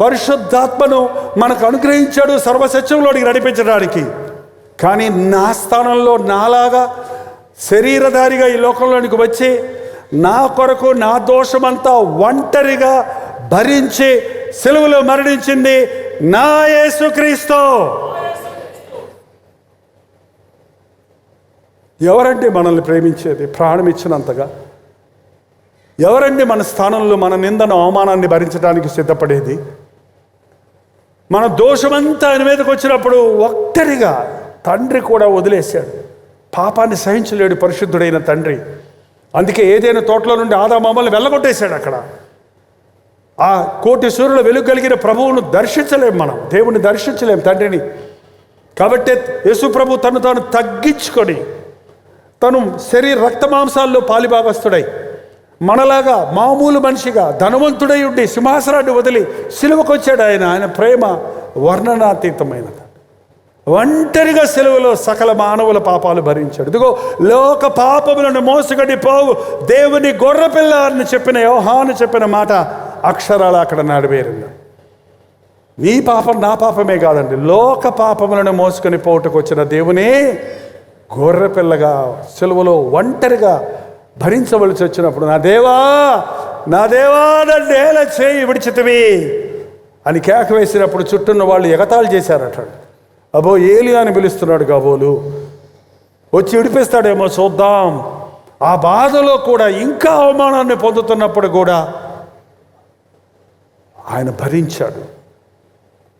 పరిశుద్ధాత్మను మనకు అనుగ్రహించాడు సర్వసత్యంలోనికి నడిపించడానికి. కానీ నా స్థానంలో నాలాగా శరీరధారిగా ఈ లోకంలోనికి వచ్చి నా కొరకు నా దోషమంతా ఒంటరిగా భరించి సిలువలో మరణించింది నా యేసుక్రీస్తు. ఎవరండి మనల్ని ప్రేమించేది ప్రాణం ఇచ్చినంతగా? ఎవరండి మన స్థానంలో మన నిందను అవమానాన్ని భరించడానికి సిద్ధపడేది? మన దోషమంతా ఆయన మీదకి వచ్చినప్పుడు ఒక్కరిగా తండ్రి కూడా వదిలేశాడు. పాపాన్ని సహించలేడు పరిశుద్ధుడైన తండ్రి. అందుకే ఏదైనా తోటలో నుండి ఆదాము మమ్మల్ని వెళ్ళగొట్టేశాడు. అక్కడ ఆ 1,000,000 సూర్యుల వెలుగు కలిగిన ప్రభువును దర్శించలేం, మనం దేవుని దర్శించలేం, తండ్రిని. కాబట్టి యేసు ప్రభు తను తాను తగ్గించుకొని తను రక్త మాంసాల్లో పాలిభాగస్తుడై మనలాగా మామూలు మనిషిగా ధనవంతుడై ఉండి సింహాసనాన్ని వదిలి సిలువకు వచ్చాడు. ఆయన ప్రేమ వర్ణనాతీతమైనది. ఒంటరిగా సిలువలో సకల మానవుల పాపాలు భరించాడు. ఇదిగో లోక పాపములను మోసుకొని పోవు దేవుని గొర్రెపిల్ల అని చెప్పిన యోహాను చెప్పిన మాట అక్షరాలు అక్కడ నెరవేరింది. నీ పాపం నా పాపమే కాదండి, లోక పాపములను మోసుకొని పోవుటకు వచ్చిన దేవుని గొర్రెపిల్లగా సిలువలో ఒంటరిగా భరించవలసి వచ్చినప్పుడు నా దేవా నన్ను ఎలా చేయి విడిచితివి అని కేక వేసినప్పుడు చుట్టూన్న వాళ్ళు ఎగతాళి చేశారట. అబో ఏలియా అని పిలుస్తున్నాడు కాబోలు, వచ్చి విడిపిస్తాడేమో చూద్దాం. ఆ బాధలో కూడా ఇంకా అవమానాన్ని పొందుతున్నప్పుడు కూడా ఆయన భరించాడు.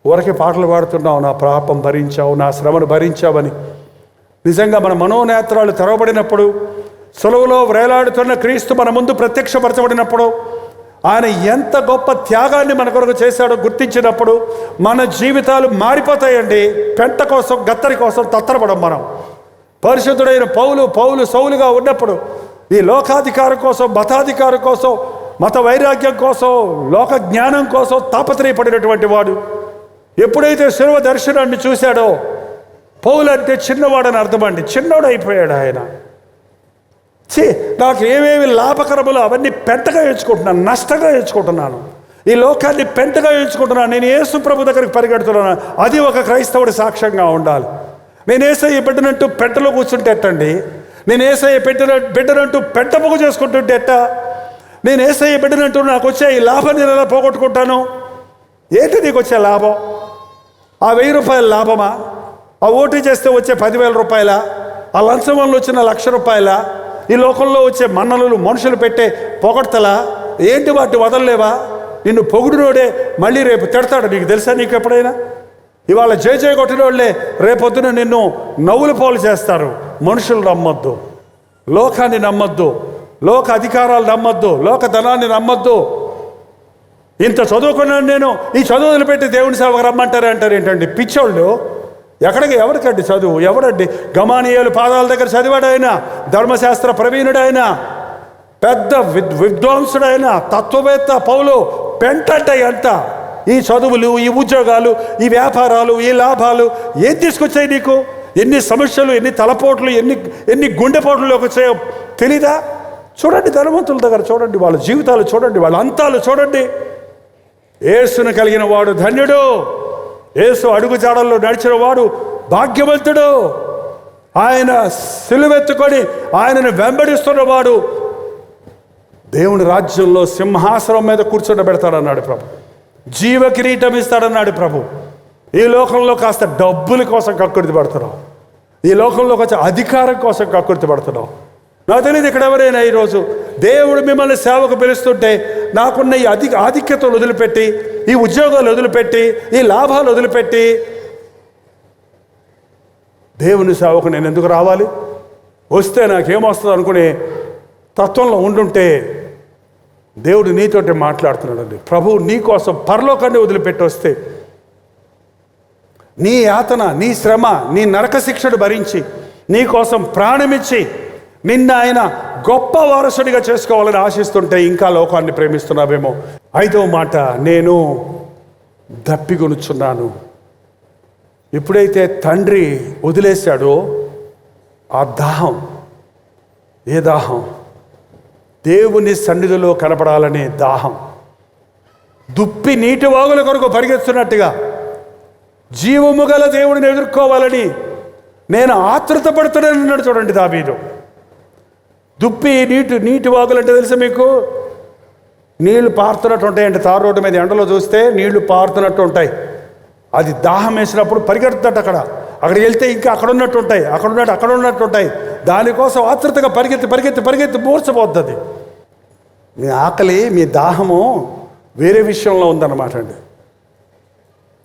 ఊరకే పాటలు పాడుతున్నావు, నా పాపం భరించావు, నా శ్రమను భరించావని. నిజంగా మన మనోనేత్రాలు తెరవబడినప్పుడు, సులువులో వేలాడుతున్న క్రీస్తు మన ముందు ప్రత్యక్షపరచబడినప్పుడు, ఆయన ఎంత గొప్ప త్యాగాన్ని మన కొరకు చేశాడో గుర్తించినప్పుడు మన జీవితాలు మారిపోతాయండి. పెంట కోసం, గత్తరి కోసం తత్తరపడం మనం. పరిశుద్ధుడైన పౌలు సౌలుగా ఉన్నప్పుడు ఈ లోకాధికారం కోసం, మతాధికారం కోసం, మత వైరాగ్యం కోసం, లోక జ్ఞానం కోసం తాపత్రయపడినటువంటి వాడు ఎప్పుడైతే శిలువ దర్శనాన్ని చూశాడో, పౌలు అంటే చిన్నవాడని అర్థమండి. చిన్నవాడు అయిపోయాడు ఆయన. నాకు ఏమేమి లాభకరములో అవన్నీ పెంటగా ఎంచుకుంటున్నాను, నష్టంగా ఎంచుకుంటున్నాను, ఈ లోకాన్ని పెంటగా ఎంచుకుంటున్నాను. నేను యేసు ప్రభు దగ్గరికి పరిగెడుతున్నాను. అది ఒక క్రైస్తవుడి సాక్ష్యంగా ఉండాలి. నేను యేసయ్య బిడ్డనంటూ పెంటలో కూర్చుంటే ఎట్టండి? నేను యేసయ్య బిడ్డనంటూ పెంట పొగ చేసుకుంటుంటే ఎట్టా? నేను యేసయ్య బిడ్డనంటూ నాకు వచ్చే ఈ లాభాన్ని ఎలా పోగొట్టుకుంటాను? ఏంటి నీకు వచ్చే లాభం? ఆ 1000 రూపాయల లాభమా? ఆ ఓటీ చేస్తే వచ్చే 10,000 రూపాయల? ఆ లంచం వల్ల వచ్చిన 1,00,000 రూపాయల? ఈ లోకంలో వచ్చే మన్ననలు, మనుషులు పెట్టే పొగడ్తలా? ఏంటి వాటి వదలలేవా? నిన్ను పొగుడునోడే మళ్ళీ రేపు తిడతాడు. నీకు తెలుసా? నీకు ఎప్పుడైనా ఇవాళ జయ కొట్టిన వాళ్ళే రేపొద్దున నిన్ను నవ్వుల పాలు చేస్తారు. మనుషులు నమ్మొద్దు, లోకాన్ని నమ్మొద్దు, లోక అధికారాలు నమ్మొద్దు, లోక ధనాన్ని నమ్మొద్దు. ఇంత చదువుకున్నాను నేను, ఈ చదువులు పెట్టి దేవుని సేవకు రమ్మంటారే అంటారు ఏంటండి? పిచ్చోళ్ళు. ఎవరికండి చదువు? ఎవడండి? గమానియేలు పాదాల దగ్గర చదివాడైన, ధర్మశాస్త్ర ప్రవీణుడైన, పెద్ద విద్వాంసుడైన, తత్వవేత్త పౌలు పెంటంటే ఎంత? ఈ చదువులు, ఈ ఉద్యోగాలు, ఈ వ్యాపారాలు, ఈ లాభాలు ఏం తీసుకొచ్చాయి నీకు? ఎన్ని సమస్యలు, ఎన్ని తలపోట్లు, ఎన్ని గుండెపోట్లలోకి వచ్చాయో తెలీదా? చూడండి ధనవంతుల దగ్గర, చూడండి వాళ్ళ జీవితాలు, చూడండి వాళ్ళ అంతాలు, చూడండి. యేసును కలిగిన వాడు ధన్యుడు. యేసు అడుగు జాడల్లో నడిచిన వాడు భాగ్యవంతుడు. ఆయన సిలువెత్తుకొని ఆయనను వెంబడిస్తున్నవాడు దేవుని రాజ్యంలో సింహాసనం మీద కూర్చోబెడతాడన్నాడు ప్రభు. జీవ కిరీటం ఇస్తాడన్నాడు ప్రభు. ఈ లోకంలో కాస్త డబ్బుల కోసం కక్కుర్తి పడుతున్నావు, ఈ లోకంలోకి వచ్చే అధికారం కోసం కక్కుర్తి పడుతున్నావు. నాకు తెలియదు ఇక్కడ ఎవరైనా ఈరోజు దేవుడు మిమ్మల్ని సేవకు పిలుస్తుంటే నాకున్న ఈ ఆధిక్యతలు వదిలిపెట్టి, ఈ ఉద్యోగాలు వదిలిపెట్టి, ఈ లాభాలు వదిలిపెట్టి దేవుని సేవకు నేను ఎందుకు రావాలి, వస్తే నాకేమొస్తుంది అనుకునే తత్వంలో ఉండుంటే దేవుడు నీతోటి మాట్లాడుతున్నాడండి. ప్రభువు నీ కోసం పరలోకాన్ని వదిలిపెట్టి వస్తే నీ యాతన, నీ శ్రమ, నీ నరక శిక్షను భరించి నీ కోసం ప్రాణమిచ్చి నిన్న ఆయన గొప్ప వారసుడిగా చేసుకోవాలని ఆశిస్తుంటే ఇంకా లోకాన్ని ప్రేమిస్తున్నావేమో. 5వ మాట, నేను దప్పిగొనుచున్నాను. ఎప్పుడైతే తండ్రి వదిలేశాడో ఆ దాహం, ఏ దాహం? దేవుని సన్నిధిలో కనపడాలనే దాహం. దుప్పి నీటి వాగుల కొరకు పరిగెత్తున్నట్టుగా జీవము గల దేవుడిని ఎదుర్కోవాలని నేను ఆతృత పడుతున్నానన్నాడు. చూడండి దావీదు. దుప్పి నీటి వాగులు అంటే తెలుసా మీకు? నీళ్లు పారుతున్నట్టు ఉంటాయండి. తారు రోడ్డు మీద ఎండలో చూస్తే నీళ్లు పారుతున్నట్టు ఉంటాయి. అది దాహం వేసినప్పుడు పరిగెడుతున్నట్టు అక్కడికి వెళ్తే ఇంకా అక్కడ ఉన్నట్టు ఉంటాయి. దానికోసం ఆతృతగా పరిగెత్తి మూర్చబోద్ది. మీ ఆకలి, మీ దాహము వేరే విషయంలో ఉందన్నమాట అండి.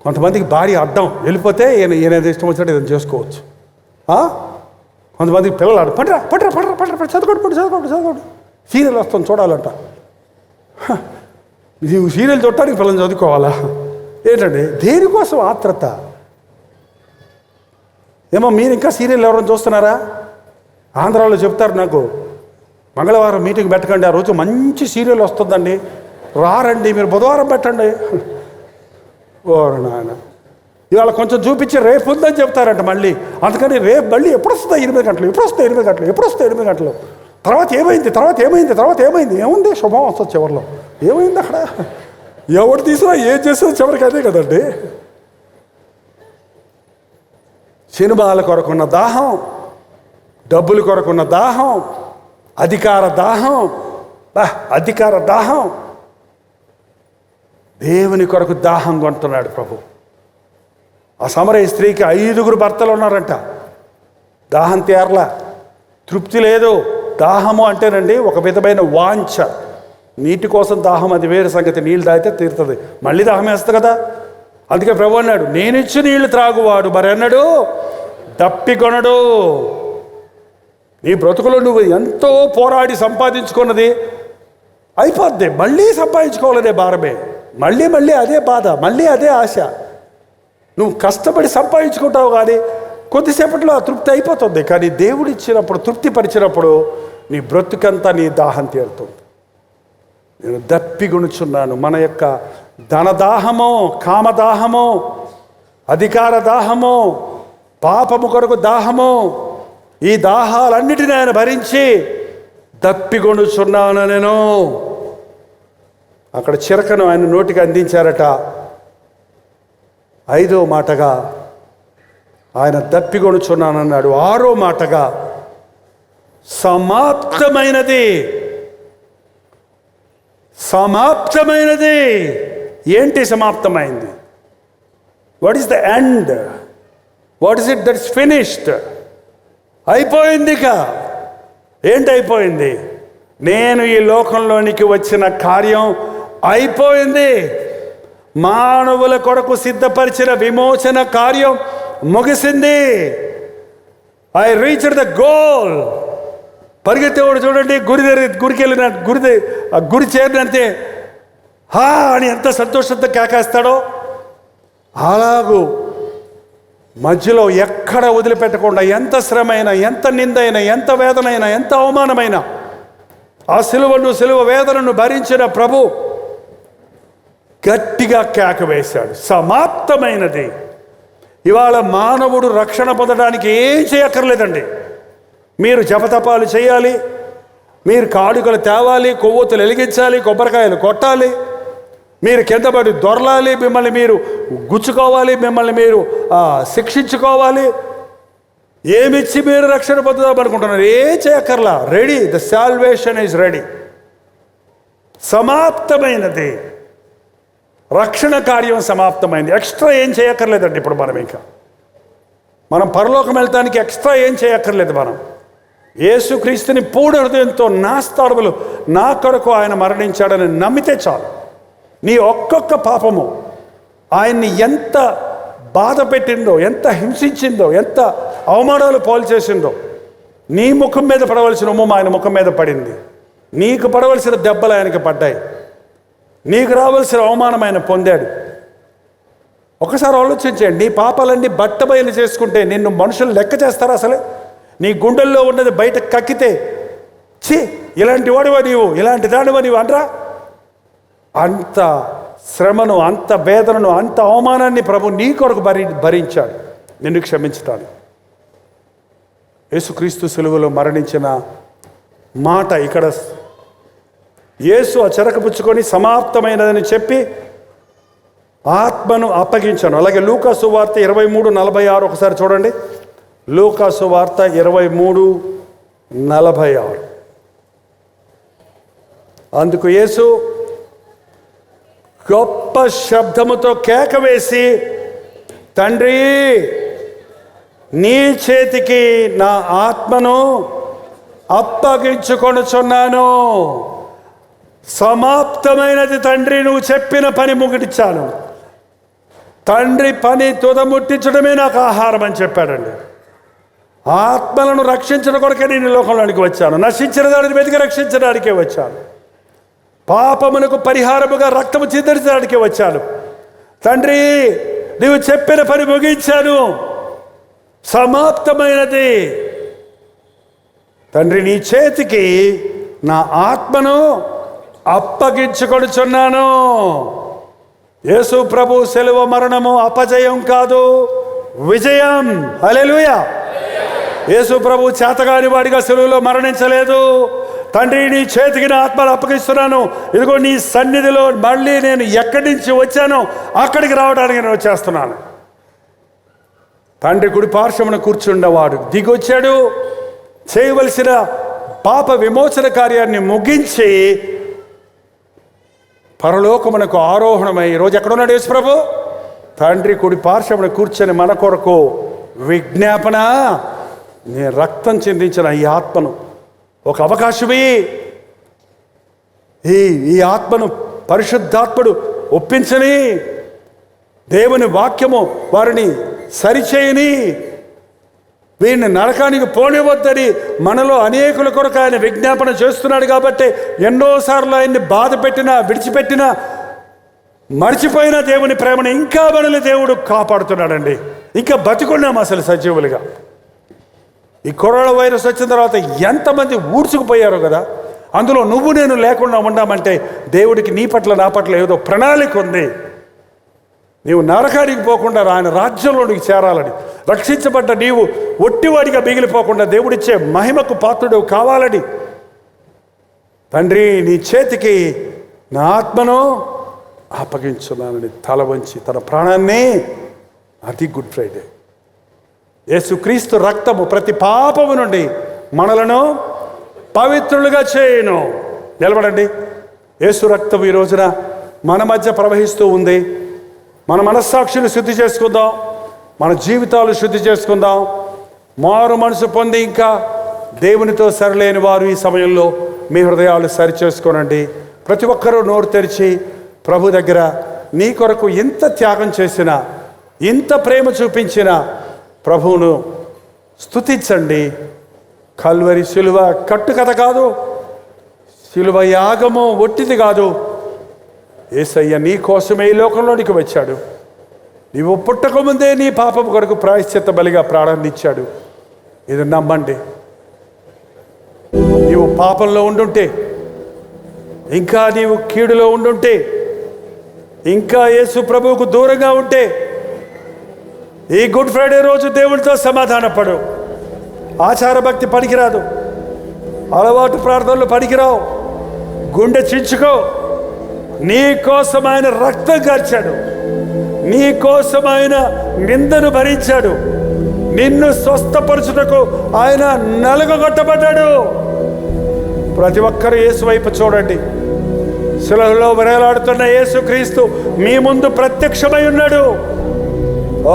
కొంతమందికి భార్య అడ్డం వెళ్ళిపోతే ఈయన ఇష్టం వచ్చినట్టు ఏదైనా చేసుకోవచ్చు. కొంతమందికి పిల్లలు పట్రా చదువుకోండి సీరియల్ వస్తుంది చూడాలంట. సీరియల్ చూడటానికి పిల్లల్ని చదువుకోవాలా? ఏంటండి దేనికోసం ఆత్రత? ఏమో మీరు ఇంకా సీరియల్ ఎవరైనా చూస్తున్నారా? ఆంధ్రాలో చెప్తారు నాకు, మంగళవారం మీటింగ్ పెట్టకండి, ఆ రోజు మంచి సీరియల్ వస్తుందండి, రారండి, మీరు బుధవారం పెట్టండి. ఓరు నాయన, ఇవాళ కొంచెం చూపించి రేపు ఉందని చెప్తారంట మళ్ళీ. అందుకని రేపు మళ్ళీ ఎప్పుడు వస్తుందా 8 గంటలు, ఎప్పుడు వస్తాయి 8 గంటలు, తర్వాత ఏమైంది, ఏముంది శుభం వస్తుంది చివరిలో, ఏమైంది అక్కడ, ఎవరు తీసినా ఏం చేసినా చివరికి అదే కదండి. సినిమాల కొరకున్న దాహం, డబ్బుల కొరకున్న దాహం, అధికార దాహం, దేవుని కొరకు దాహం కొంటున్నాడు ప్రభు. ఆ సమరయ స్త్రీకి 5 భర్తలు ఉన్నారంట. దాహం తీరలా, తృప్తి లేదు. దాహము అంటేనండి ఒక విధమైన వాంఛ. నీటి కోసం దాహం, అది వేరే సంగతి. నీళ్ళు తాగితే తీరుతుంది, మళ్ళీ దాహం వేస్తుంది కదా. అందుకే ప్రభు అన్నాడు, నేనిచ్చి నీళ్లు త్రాగువాడు మరి అన్నాడు దప్పికొనడు. నీ బ్రతుకులో నువ్వు ఎంతో పోరాడి సంపాదించుకున్నది అయిపోద్ది, మళ్ళీ సంపాదించుకోవాలనే భారమే, మళ్ళీ మళ్ళీ అదే బాధ, మళ్ళీ అదే ఆశ. నువ్వు కష్టపడి సంపాదించుకుంటావు కానీ కొద్దిసేపట్లో ఆ తృప్తి అయిపోతుంది. కానీ దేవుడు ఇచ్చినప్పుడు, తృప్తి పరిచినప్పుడు నీ బ్రతుకంతా నీ దాహం తీరుతుంది. నేను దప్పిగొనుచున్నాను. మన యొక్క ధనదాహము, కామదాహము, అధికార దాహము, పాపము కొరకు దాహము, ఈ దాహాలన్నిటినీ ఆయన భరించి దప్పిగొనుచున్నాను నేను. అక్కడ చిరకను ఆయన నోటికి అందించారట. 5వ మాటగా ఆయన దప్పిగొనుచున్నానన్నాడు. 6వ మాటగా సమాప్తమైనది. సమాప్తమైనది. ఏంటి సమాప్తమైంది? What is the end? What is it that's finished? అయిపోయింది. ఇక ఏంటి అయిపోయింది? నేను ఈ లోకంలోనికి వచ్చిన కార్యం అయిపోయింది. మానవుల కొరకు సిద్ధపరిచిన విమోచన కార్యం ముగిసింది. I reached the goal. పరిగెత్తేవాడు చూడండి, గురికి వెళ్ళిన గురి చేరినంతే హా అని ఎంత సంతోషంతో కేకేస్తాడో, అలాగూ మధ్యలో ఎక్కడ వదిలిపెట్టకుండా ఎంత శ్రమైనా, ఎంత నిందైనా, ఎంత వేదనైనా, ఎంత అవమానమైనా ఆ సిలువ వేదనను భరించిన ప్రభు గట్టిగా కేక వేశాడు, సమాప్తమైనది. ఇవాళ మానవుడు రక్షణ పొందడానికి ఏం చేయక్కర్లేదండి. మీరు జపతపాలు చేయాలి, మీరు కాడుకలు తేవాలి, కొవ్వొత్తులు వెలిగించాలి, కొబ్బరికాయలు కొట్టాలి, మీరు కింద పడి దొరలాలి, మిమ్మల్ని మీరు గుచ్చుకోవాలి, మిమ్మల్ని మీరు శిక్షించుకోవాలి. ఏమిచ్చి మీరు రక్షణ పొందుదాం అనుకుంటున్నారు? ఏం చేయక్కర్లా. Ready, the salvation is ready. సమాప్తమైనది. రక్షణ కార్యం సమాప్తమైంది. ఎక్స్ట్రా ఏం చేయక్కర్లేదండి. ఇప్పుడు మనం పరలోకం వెళ్తానికి ఎక్స్ట్రా ఏం చేయక్కర్లేదు. మనం యేసుక్రీస్తుని పూర్ణ హృదయంతో నాస్తాడుములు నా కొరకు ఆయన మరణించాడని నమ్మితే చాలు. నీ ఒక్కొక్క పాపము ఆయన్ని ఎంత బాధ పెట్టిందో, ఎంత హింసించిందో, ఎంత అవమానాలు పాలు చేసిందో, నీ ముఖం మీద పడవలసిన ఉమ్ము ఆయన ముఖం మీద పడింది. నీకు పడవలసిన దెబ్బలు ఆయనకి పడ్డాయి. నీకు రావాల్సిన అవమానం ఆయన పొందాడు. ఒకసారి ఆలోచించండి. నీ పాపాలన్నీ బట్టబయలు చేసుకుంటే నిన్ను మనుషులు లెక్క చేస్తారా? అసలే నీ గుండెల్లో ఉన్నది బయట కక్కితే ఛీ ఇలాంటి వాడివా నీవు, ఇలాంటి దానివా నీవు అనరా? అంత శ్రమను, అంత వేదనను, అంత అవమానాన్ని ప్రభు నీ కొరకు భరించాడు నిన్ను క్షమించటానికి. యేసుక్రీస్తు సిలువలో మరణించిన మాట ఇక్కడ యేసు ఆ చెరక పుచ్చుకొని సమాప్తమైనదని చెప్పి ఆత్మను అప్పగించాను. అలాగే లూకా సువార్త 23:46 ఒకసారి చూడండి. లూకా సువార్త 23:46. అందుకు యేసు గొప్ప శబ్దముతో కేక వేసి, తండ్రి నీ చేతికి నా ఆత్మను అప్పగించుకొనుచున్నాను. సమాప్తమైనది తండ్రి, నువ్వు చెప్పిన పని ముగిడించాను. తండ్రి పని తుదముట్టించడమే నాకు ఆహారం అని చెప్పాడండి. ఆత్మలను రక్షించడం కొరకే నేను లోకంలోనికి వచ్చాను. నశించిన దానిని వెతికి రక్షించడానికే వచ్చాను. పాపమునకు పరిహారముగా రక్తము చిందించడానికే వచ్చాను. తండ్రి నీవు చెప్పిన పని ముగించాను, సమాప్తమైనది. తండ్రి నీ చేతికి నా ఆత్మను అప్పగించుకొనుచున్నాను. యేసు ప్రభు శిలువ మరణము అపజయం కాదు, విజయం. హల్లెలూయా. యేసు ప్రభు చేతగాని వాడిగా శిలువలో మరణించలేదు. తండ్రి నీ చేతికి నా ఆత్మను అప్పగిస్తున్నాను, ఇదిగో నీ సన్నిధిలో మళ్ళీ నేను ఎక్కడి నుంచి వచ్చానో అక్కడికి రావడానికి నేను వచ్చేస్తున్నాను. తండ్రి కుడి పార్శ్వమున కూర్చుండవాడు దిగొచ్చాడు. చేయవలసిన పాప విమోచన కార్యాన్ని ముగించి పరలోకమునకు ఆరోహణమై ఈరోజు ఎక్కడున్నాడు యేసు ప్రభు? తండ్రి కుడి పార్శ్వమున కూర్చొని మన కొరకు విజ్ఞాపన నీ రక్తం చిందించిన ఈ ఆత్మను ఒక అవకాశమే, ఈ ఆత్మను పరిశుద్ధాత్ముడు ఒప్పించని, దేవుని వాక్యము వారిని సరిచేయని, వీరిని నరకానికి పోనివద్దని మనలో అనేకుల కొరకు ఆయన విజ్ఞాపన చేస్తున్నాడు. కాబట్టి ఎన్నోసార్లు ఆయన్ని బాధ పెట్టినా, విడిచిపెట్టినా, మర్చిపోయిన దేవుని ప్రేమను ఇంకా మనల్ని దేవుడు కాపాడుతున్నాడండి. ఇంకా బతికున్నాం అసలు సజీవులుగా. ఈ కరోనా వైరస్ వచ్చిన తర్వాత ఎంతమంది ఊడ్చుకుపోయారో కదా. అందులో నువ్వు నేను లేకుండా ఉన్నామంటే దేవుడికి నీ పట్ల నా పట్ల ఏదో ప్రణాళిక ఉంది. నీవు నరకానికి పోకుండా ఆయన రాజ్యంలోనికి చేరాలని, రక్షించబడ్డ నీవు ఒట్టివాడిగా మిగిలిపోకుండా దేవుడిచ్చే మహిమకు పాత్రుడు కావాలని, తండ్రి నీ చేతికి నా ఆత్మను అప్పగించున్నానని తల వంచి తన ప్రాణాన్ని, అది గుడ్ ఫ్రైడే. యేసుక్రీస్తు రక్తము ప్రతి పాపము నుండి మనలను పవిత్రులుగా చేయను. నిలబడండి. యేసు రక్తం ఈ రోజున మన మధ్య ప్రవహిస్తూ ఉంది. మన మనస్సాక్షిని శుద్ధి చేసుకుందాం, మన జీవితాలు శుద్ధి చేసుకుందాం. మారు మనసు పొంది ఇంకా దేవునితో సరిలేని వారు ఈ సమయంలో మీ హృదయాలు సరిచేసుకోనండి. ప్రతి ఒక్కరూ నోరు తెరిచి ప్రభు దగ్గర నీ కొరకు ఇంత త్యాగం చేసిన, ఇంత ప్రేమ చూపించిన ప్రభువును స్తుతించండి. కల్వరి శిలువ కట్టుకథ కాదు, శిలువ యాగము ఒట్టిది కాదు. యేసయ్య నీ కోసమే ఈ లోకంలోనికి వచ్చాడు. నీవు పుట్టకముందే నీ పాపం కొరకు ప్రాయశ్చిత్త బలిగా ప్రారంభించాడు. ఇది నమ్మండి. నీవు పాపంలో ఉండుంటే, ఇంకా నీవు కీడులో ఉండుంటే, ఇంకా యేసు ప్రభువుకు దూరంగా ఉంటే, ఈ గుడ్ ఫ్రైడే రోజు దేవుడితో సమాధానపడు. ఆచార భక్తి పనికిరాదు, అలవాటు ప్రార్థనలు పనికిరావు. గుండె చించుకో. నీ కోసం ఆయన రక్తం కార్చాడు, నీ కోసం ఆయన నిందను భరించాడు, నిన్ను స్వస్థపరచుటకు ఆయన నలుగగొట్టబడ్డాడు. ప్రతి ఒక్కరు యేసు వైపు చూడండి. శిలువలో వేలాడుతున్న యేసుక్రీస్తు మీ ముందు ప్రత్యక్షమై ఉన్నాడు.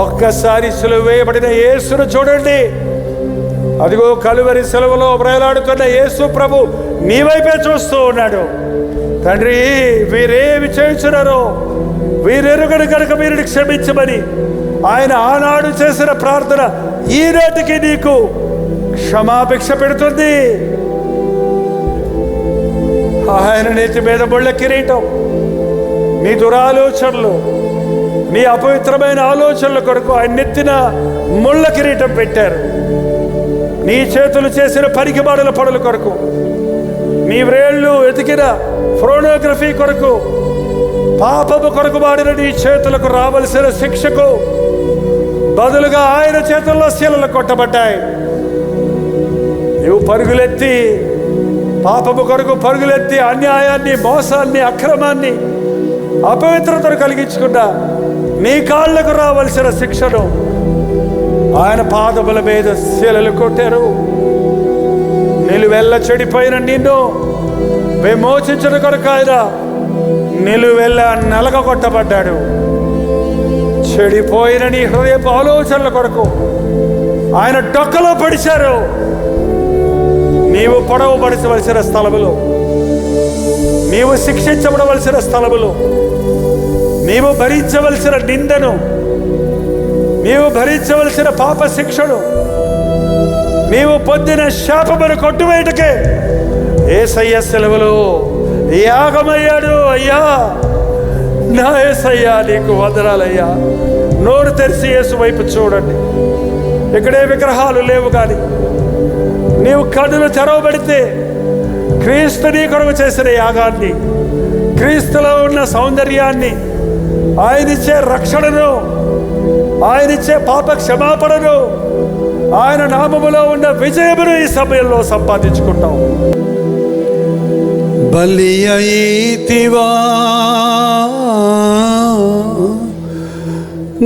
ఒక్కసారి సిలువ వేయబడిన యేసును చూడండి. అదిగో కలువరి సిలువలో వేలాడుతున్న యేసు ప్రభు నీ వైపే చూస్తూ ఉన్నాడు. తండ్రి, వీరేమి చేయించున్నారో వీరెరుగని కనుక వీరిని క్షమించమని ఆయన ఆనాడు చేసిన ప్రార్థన ఈనాటికి నీకు క్షమాభిక్ష పెడుతుంది. ఆయన నెత్తి మీద ముళ్ళ కిరీటం, నీ దురాలోచనలు, నీ అపవిత్రమైన ఆలోచనల కొరకు ఆయన నెత్తిన ముళ్ళ కిరీటం పెట్టారు. నీ చేతులు చేసిన పనికిమాలిన పనుల కొరకు, నీ వ్రేళ్ళు ఎతికిన ఫోర్నోగ్రఫీ కొరకు, పాపము కొరకు వాడిన నీ చేతులకు రావలసిన శిక్షకు బదులుగా ఆయన చేతుల్లో శీలలు కొట్టబడ్డాయి. నీవు పరుగులెత్తి, పాపము కొరకు పరుగులెత్తి అన్యాయాన్ని, మోసాన్ని, అక్రమాన్ని, అపవిత్రతను కలిగించుకున్నా నీ కాళ్లకు రావలసిన శిక్షను ఆయన పాదముల మీద శీలలు కొట్టారు. నిలువెల్ల చెడిపోయిన నిన్ను విమోచించిన కొరకు ఆయన నిలువెల్ల నలగొట్టబడ్డాడు. చెడిపోయిన నీ హృదయపు ఆలోచనల కొరకు ఆయన డొక్కలో పడిచారు. నీవు పొడవబడవలసిన స్థలములో, నీవు శిక్షించబడవలసిన స్థలములో, నీవు భరించవలసిన నిందను, నీవు భరించవలసిన పాప శిక్షను, నీవు పొందిన శాపమును కొట్టువేయటకే యేసయ్య సెలవులో యాగమయ్యాడు. అయ్యా, నా యేసయ్యా, నీకు వందనాలయ్యా. నోరు తెరిచి యేసు వైపు చూడండి. ఇక్కడే విగ్రహాలు లేవు, కానీ నీవు కన్నులు తెరవబడితే క్రీస్తు నీ కొరకు చేసిన యాగాన్ని, క్రీస్తులో ఉన్న సౌందర్యాన్ని, ఆయనిచ్చే రక్షణను, ఆయనిచ్చే పాప క్షమాపణను, ఆయన నామములో ఉన్న విజయమును ఈ సమయంలో సంపాదించుకుంటాం. బలి అయితివా,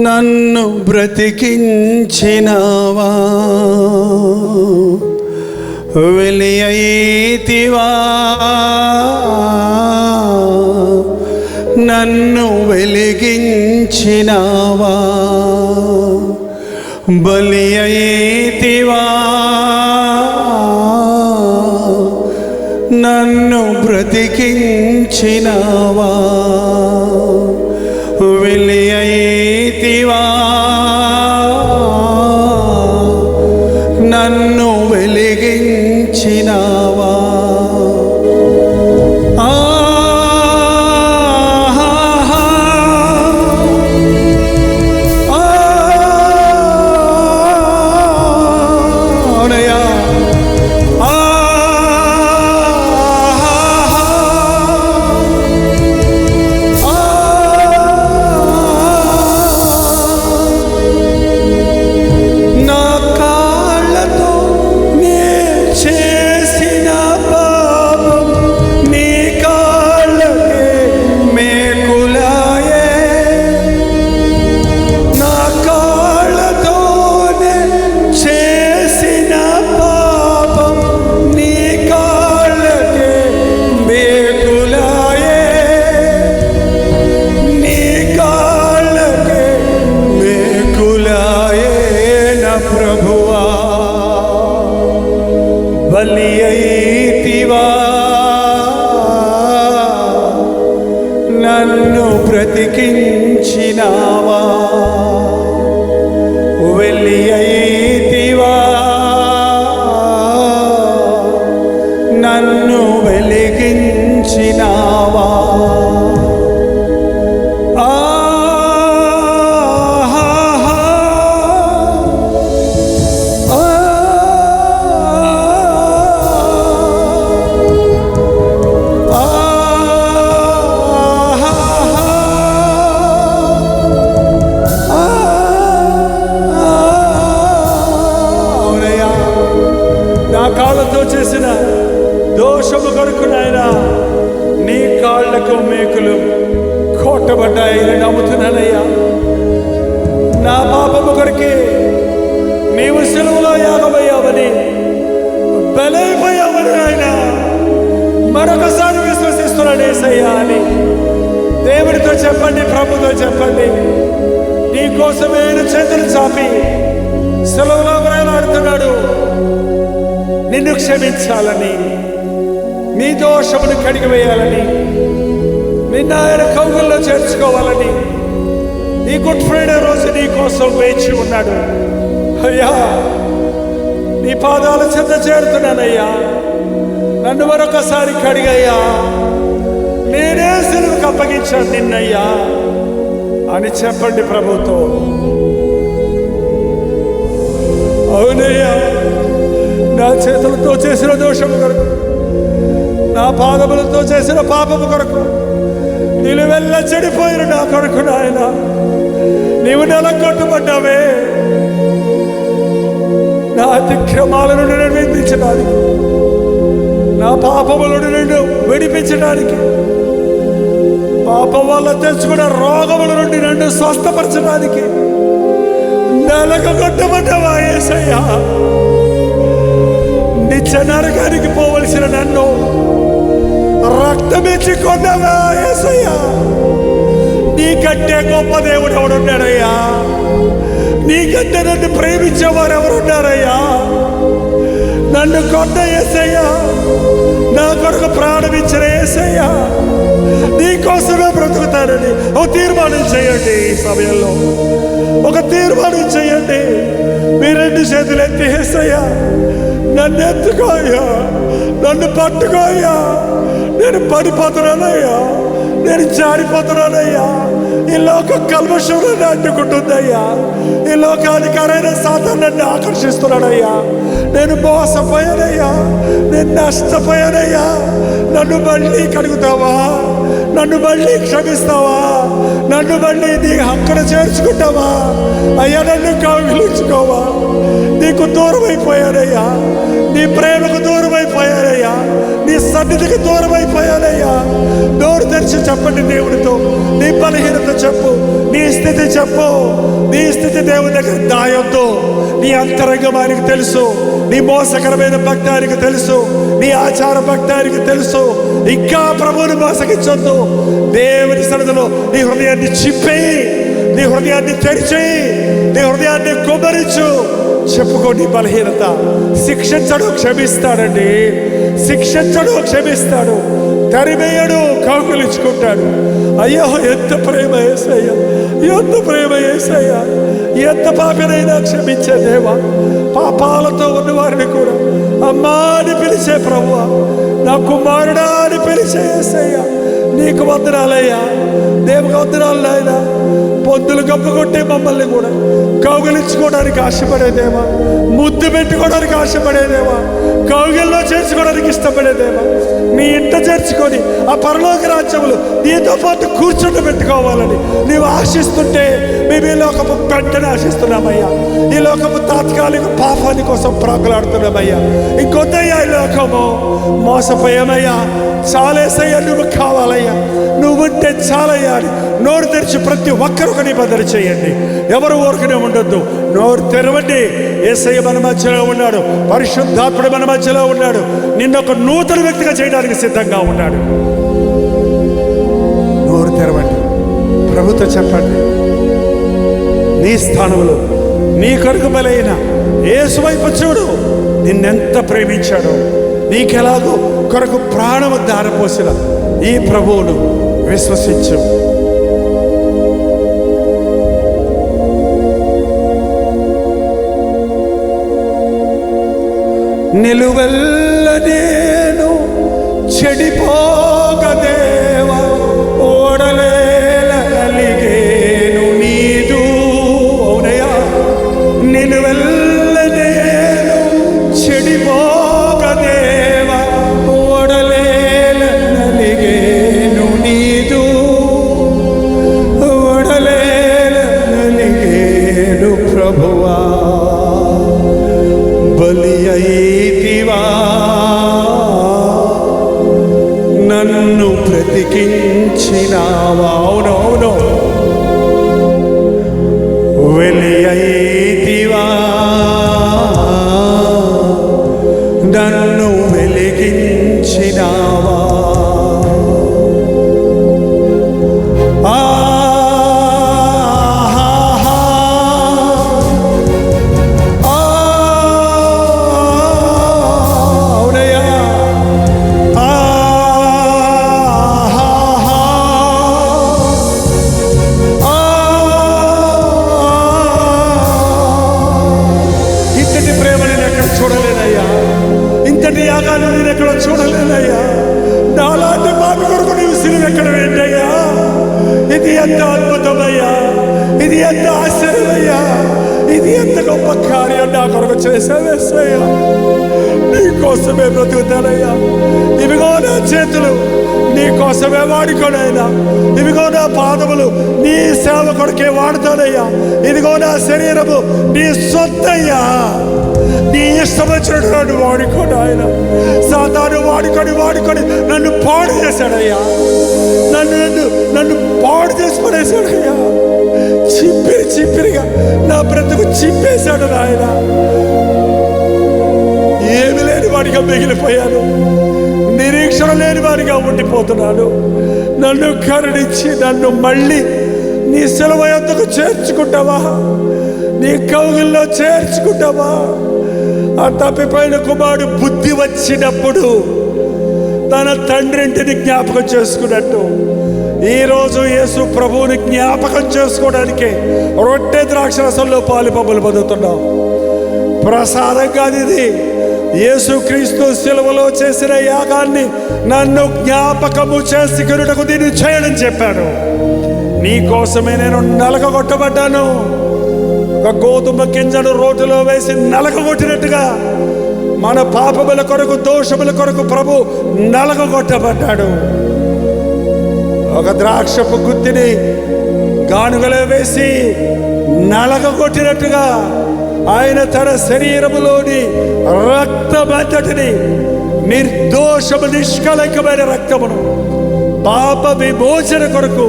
నన్ను బ్రతికించినావా, వెలి అయితివా, నన్ను వెలిగించినావా, బలి అయితివా నన్ను బ్రతికించినావా వెలి అయితివా నన్ను వెలిగించినావా బలి అయితివా నన్ను బ్రతికించినావా వెలి అయితివా నన్ను వెలిగించినావా కాళ్ళతో చేసిన దోషము కొరకు నాయన నీ కాళ్లకు మేకులు కొట్టబడ్డాయని నమ్ముతున్నానయ్యా. నా పాపము కొరకే నీవు సెలవులో యాగమయ్యావని బలైపోయావని ఆయన మరొకసారి విశ్వసిస్తున్నాడు యేసయ్యా అని దేవుడితో చెప్పండి, ప్రభుతో చెప్పండి. నీ కోసమే చేతులు చాపి సెలవులో వేలాడుతున్నాడు. నిన్ను క్షమించాలని, నీ దోషమును కడిగివేయాలని, నిన్న ఆయన కౌగుల్లో చేర్చుకోవాలని ఈ గుడ్ ఫ్రైడే రోజు నీ కోసం వేచి ఉన్నాడు. అయ్యా, నీ పాదాల చెంత చేరుతున్నానయ్యా, నన్ను మరొకసారి కడిగయ్యా, నేనే సిలువకు అప్పగించాను నిన్నయ్యా అని చెప్పండి ప్రభుతో. అవునయ్యా, నా చేతులతో చేసిన దోషము కొరకు, నా పాదములతో చేసిన పాపము కొరకు, నిలువెల్ల చెడిపోయిన నా కొరకు నాయన నీవు నెలకొట్టుబడ్డావే. నా అతిక్రమాలను నిర్మించడానికి, నా పాపములను నిన్ను విడిపించడానికి, పాపం వల్ల తెచ్చుకున్న రోగముల నుండి నన్ను స్వస్థపరచడానికి నెలకొట్టుబడ్డావా యేసయ్యా. నిత్య నరకానికి పోవలసిన నన్ను రక్తమిచ్చి కొన్నావా యేసయ్యా. నీకంటే గొప్ప దేవుడు ఎవడున్నాడయ్యా? నీకంటే నన్ను ప్రేమించేవారు ఎవరున్నారయ్యా? నన్ను కొన్న యేసయ్యా, నా కొరకు ప్రాణమిచ్చిన యేసయ్యా, నీకోసమే బ్రతుకుతానని ఒక తీర్మానం చేయండి. ఈ సమయంలో ఒక తీర్మానం చేయండి. మీ రెండు చేతులు ఎత్తి యేసయ్యా, నన్ను ఎత్తుకోయ్యా, నన్ను పట్టుకోయ్యా. నేను పడిపోతున్నానయ్యా, నేను జారిపోతున్నానయ్యా. ఈ లోక కల్మషం నన్ను అడ్డుకుంటుందయ్యా. ఈ లోకానికరైన సాతాను నన్ను ఆకర్షిస్తున్నాడయ్యా. నేను మోసపోయానయ్యా, నేను నష్టపోయానయ్యా. నన్ను మళ్ళీ కడుగుతావా? నన్ను మళ్ళీ క్షమిస్తావా? నన్ను మళ్ళీ నీ హక్కును చేర్చుకుంటావా? అయ్యా, నన్ను కౌగిలించుకోవా? నీకు దూరం అయిపోయానయ్యా, నీ ప్రేమకు దూరం అయిపోయానయ్యా, నీ సన్నిధికి దూరం అయిపోయానయ్యా. నోరు తెరిచి చెప్పండి దేవుడితో. నీ బలహీనత చెప్పు, నీ స్థితి చెప్పు. నీ స్థితి దేవుని దగ్గర దాయొద్దు. నీ అంతరంగం ఆయనకు తెలుసు. నీ మోసకరమైన భక్తానికి తెలుసు. నీ ఆచార భక్తానికి తెలుసు. ఇంకా ప్రభువుని మోసగించొద్దు. దేవుని సన్నిధిలో నీ హృదయాన్ని చిప్పేయి. నీ హృదయాన్ని తెరిచి, నీ హృదయాన్ని కుమ్మరించు. చెప్పుకో నీ బలహీనత. శిక్షించడు, క్షమిస్తాడండి. శిక్షించడు, క్షమిస్తాడు. తరిమేయడు, కౌగిలించుకుంటాడు. అయ్యో ఎంత ప్రేమ యేసయ్య, ఎంత ప్రేమ యేసయ్య. ఎంత పాపినైనా క్షమించే దేవా. పాపాలతో ఉన్నవారిని కూడా అమ్మా అని పిలిచే ప్రభువా, నా కుమారుడా అని పిలిచే యేసయ్య. నీకు వందనాలయ్యా, దేవునికి వందనాలు నాయనా. పొద్దులు కప్పుకొట్టే మమ్మల్ని కూడా కౌగిలించుకోవడానికి ఆశపడేదేవా, ముద్దు పెట్టుకోవడానికి ఆశపడేదేవా, కౌగిల్లో చేర్చుకోవడానికి ఇష్టపడేదేవా. మీ ఇంట చేర్చుకొని ఆ పరలోక రాజ్యములు నీతో పాటు కూర్చుండి పెట్టుకోవాలని నీవు ఆశిస్తుంటే మేము ఈ లోకపు పెంటని ఆశిస్తున్నామయ్యా. ఈ లోకపు తాత్కాలిక పాపాని కోసం ప్రాకులాడుతున్నామయ్యా. ఇంకొద్దయ్యా ఈ లోకము మోసపోయామయ్యా. చాలేసయ్యా, నువ్వు కావాలయ్యా, నువ్వు ఉంటే చాలయ్యా అని నోరు తెరిచి ప్రతి ఒక్కరు ఒక నిబంధన చేయండి. ఎవరు ఊరుకునే ఉండొద్దు. నోరు తెరవండి. యేసయ్య మన మధ్యలో ఉన్నాడు, పరిశుద్ధాత్ముడు మన మధ్యలో ఉన్నాడు. నిన్న ఒక నూతన వ్యక్తిగా చేయడానికి సిద్ధంగా ఉన్నాడు. నోరు తెరవండి, ప్రభుతో చెప్పండి. నీ స్థానంలో నీ కొరకు బలైన యేసు వైపు చూడు. నిన్నెంత ప్రేమించాడో, నీకెలాగో కొరకు ప్రాణము దారపోసిన ఈ ప్రభువును విశ్వసించు. నిలువెల్ల నేను చెడిపోగదేవా, ఓడలేలిగేను నీదు. అవునయ్యా, నిలువెల్ల నేను చెడిపోగదేవా, ఓడలేలిగేను నీదు. ఓడలేలిగేను ప్రభువా, బలి అయితివా, నన్ను బ్రతికించినావా. అవునవును, వెలి అయితివా, నన్ను వెలిగించినావా. ఇంతటి యాగాన్ని నేను ఎక్కడ చూడలేదయ్యా. నాలాంటి పాపి కొరకు నీవు సిలువ ఎక్కడ వేంటయ్యా. ఇది ఎంత అద్భుతమయ్యా, ఇది ఎంత ఆశ్చర్యమయ్యా, ఇది ఎంత గొప్ప కార్యం నా కొరకు చేసావేసయ్యా. నీకోసమే బ్రతుకుతానయ్యా. ఇవిగో నా చేతులు నీకోసమే వాడుకోనైనా, ఇవిగో నా పాదములు నీ సేవ కొరకే వాడుతానయ్యా. ఇదిగో నా శరీరము నీ సొత్తయ్యా. నీ ఇష్టం వచ్చినట్టు నన్ను వాడుకోడు ఆయన. సాతాను వాడుకొని నన్ను పాడు చేశాడయ్యా. నన్ను పాడు చేసి పడేశాడయ్యా. చిప్పిరిగా నా బ్రతుకు చిప్పేశాడు ఆయన. ఏమి లేని వాడిగా మిగిలిపోయాను, నిరీక్షణ లేని వాడిగా ఉండిపోతున్నాను. నన్ను కరుణించి నన్ను మళ్ళీ నీ సిలువ యొద్దకు చేర్చుకుంటావా, నీ కౌగిల్లో చేర్చుకుంటావా. ఆ తప్పిపోయిన కుమారుడు బుద్ధి వచ్చినప్పుడు తన తండ్రింటిని జ్ఞాపకం చేసుకున్నట్టు ఈరోజు యేసు ప్రభువుని జ్ఞాపకం చేసుకోవడానికి రొట్టె ద్రాక్షరసంలో పాలు పంపులు పొందుతున్నాం. ప్రసాదం కాదు ఇది. యేసుక్రీస్తు సిలువలో చేసిన యాగాన్ని నన్ను జ్ఞాపకము చేసుకొనుటకు దీన్ని చేయడం చెప్పాడు. నీ కోసమే నేను నలగగొట్టబడ్డాను. ఒక గోధుమ గింజను రోటిలో వేసి నలగగొట్టినట్టుగా మన పాపముల కొరకు, దోషముల కొరకు ప్రభు నలగగొట్టబడ్డాడు. ఒక ద్రాక్షపు గుత్తిని గానుగలో వేసి నలగగొట్టినట్టుగా ఆయన తన శరీరములోని రక్తమంతటిని, నిర్దోషము నిష్కలంకమైన రక్తమును పాప విమోచన కొరకు,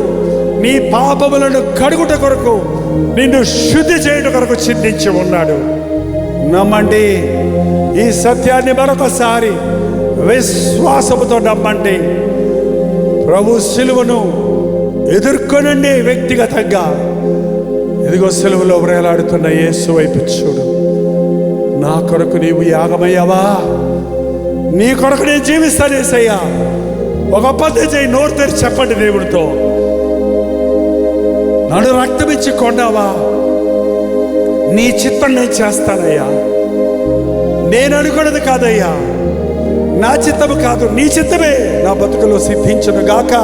నీ పాపములను కడుగుట కొరకు, నిన్ను శుద్ధి చేయడం కొరకు చిందించి ఉన్నాడు. నమ్మండి. ఈ సత్యాన్ని మరొకసారి విశ్వాసముతో నమ్మండి. ప్రభు సిలువను ఎదుర్కొనండి. వ్యక్తిగతంగా ఇదిగో సెలవులో వ్రేలాడుతున్న యేసు వైపు చూడు. నా కొరకు నీవు యాగమయ్యావా? నీ కొరకు నేను జీవిస్తాను యేసయ్యా. ఒక పద్ధతి చేయి, నోరు తెరిచి చెప్పండి దేవుడితో. నన్ను రక్తం ఇచ్చి కొన్నావా? నీ చిత్తం నేను చేస్తానయ్యా. నేను అనుకున్నది కాదయ్యా, నా చిత్తము కాదు, నీ చిత్తమే నా బతుకులో సిద్ధించును గాక.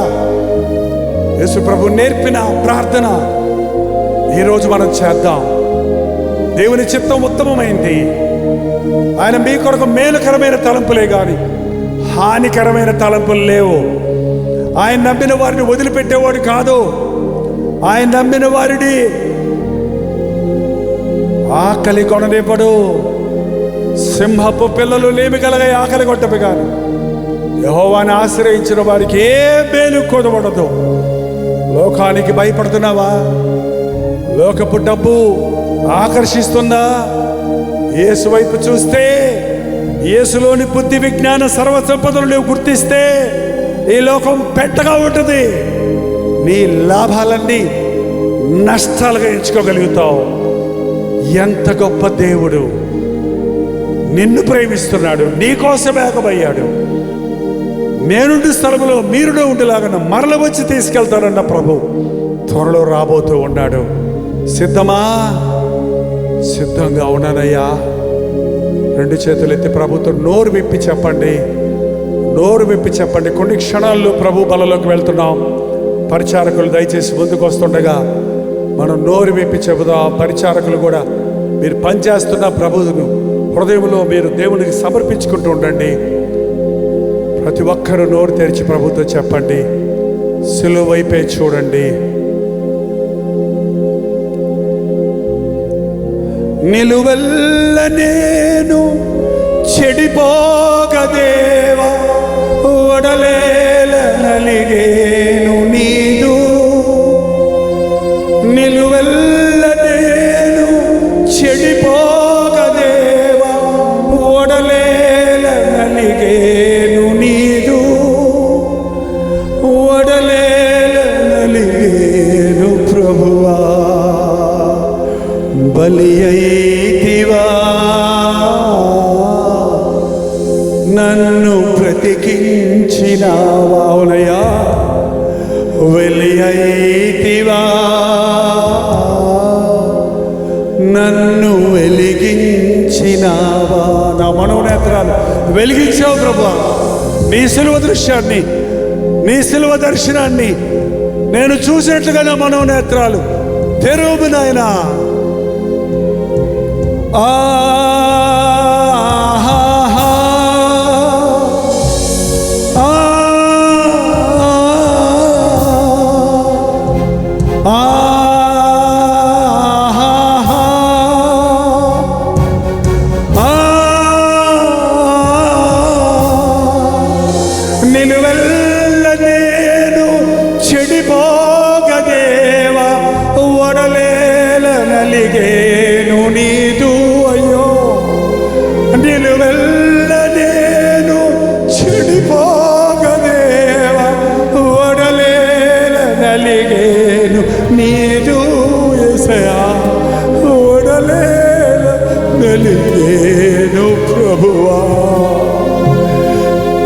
యేసు ప్రభు నేర్పిన ప్రార్థన ఈరోజు మనం చేద్దాం. దేవుని చిత్తం ఉత్తమమైంది. ఆయన మీ కొరకు మేలుకరమైన తలంపులే కానీ హానికరమైన తలంపులు లేవు. ఆయన నమ్మిన వారిని వదిలిపెట్టేవాడు కాదు. ఆయన నమ్మిన వారిని ఆకలి కొననివ్వడు. సింహపు పిల్లలు లేమి కలగ ఆకలి కొట్టవి కానీ యెహోవాని ఆశ్రయించిన వారికి ఏ మేలు కొదవడదు. లోకానికి భయపడుతున్నావా? లోకపు డబ్బు ఆకర్షిస్తుందా? యేసు వైపు చూస్తే, యేసులోని బుద్ధి విజ్ఞాన సర్వ సంపదలు నువ్వు గుర్తిస్తే ఈ లోకం పెట్టగా ఉంటుంది. నీ లాభాలన్నీ నష్టాలుగా ఎంచుకోగలుగుతావు. ఎంత గొప్ప దేవుడు నిన్ను ప్రేమిస్తున్నాడు, నీకోసం ఏకమయ్యాడు. నేనుండి స్థలంలో మీరును ఉండేలాగా మరల వచ్చి తీసుకెళ్తానన్న ప్రభు త్వరలో రాబోతూ ఉన్నాడు. సిద్ధమా? సిద్ధంగా ఉన్నానయ్యా. రెండు చేతులు ఎత్తి ప్రభుతో నోరు విప్పి చెప్పండి, నోరు విప్పి చెప్పండి. కొన్ని క్షణాల్లో ప్రభు బలలోకి వెళ్తున్నాం. పరిచారకులు దయచేసి ముందుకు వస్తుండగా మనం నోరు విప్పి చెబుదాం. పరిచారకులు కూడా మీరు పనిచేస్తున్న ప్రభువును హృదయంలో మీరు దేవునికి సమర్పించుకుంటూ ఉండండి. ప్రతి ఒక్కరూ నోరు తెరిచి ప్రభుతో చెప్పండి. సిలువ వైపే చూడండి. నిలువెల్ల నేను చెడిపోగదేవా, ఒడలేల నలిగేను నీదు. నిలువెల్ల నేను చెడిపోగదేవా, ఒడలేల నలిగేను నీదు. ఒడలేల నలిగేను ప్రభువా, బలి అయితివా, నన్ను బ్రతికించినావా. అవునయ్యా, బలి అయితివా, నన్ను వెలిగించినావా. నా మనోనేత్రాలు వెలిగించావు ప్రభువా. నీ సిలువ దృశ్యాన్ని, నీ సిలువ దర్శనాన్ని నేను చూసినట్లుగా నా మనోనేత్రాలు తెరువు నాయనా. నిలువెల్ల నేను చెడిపోగదేవా, ఒడలేల నలిగేను నీదు. అయ్యో, నిలువెల్ల నేను చెడిపోగదేవా, ఒడలేల నలిగేను నీదు. యేసయ్యా, ఒడలేల నలిగేను ప్రభువా,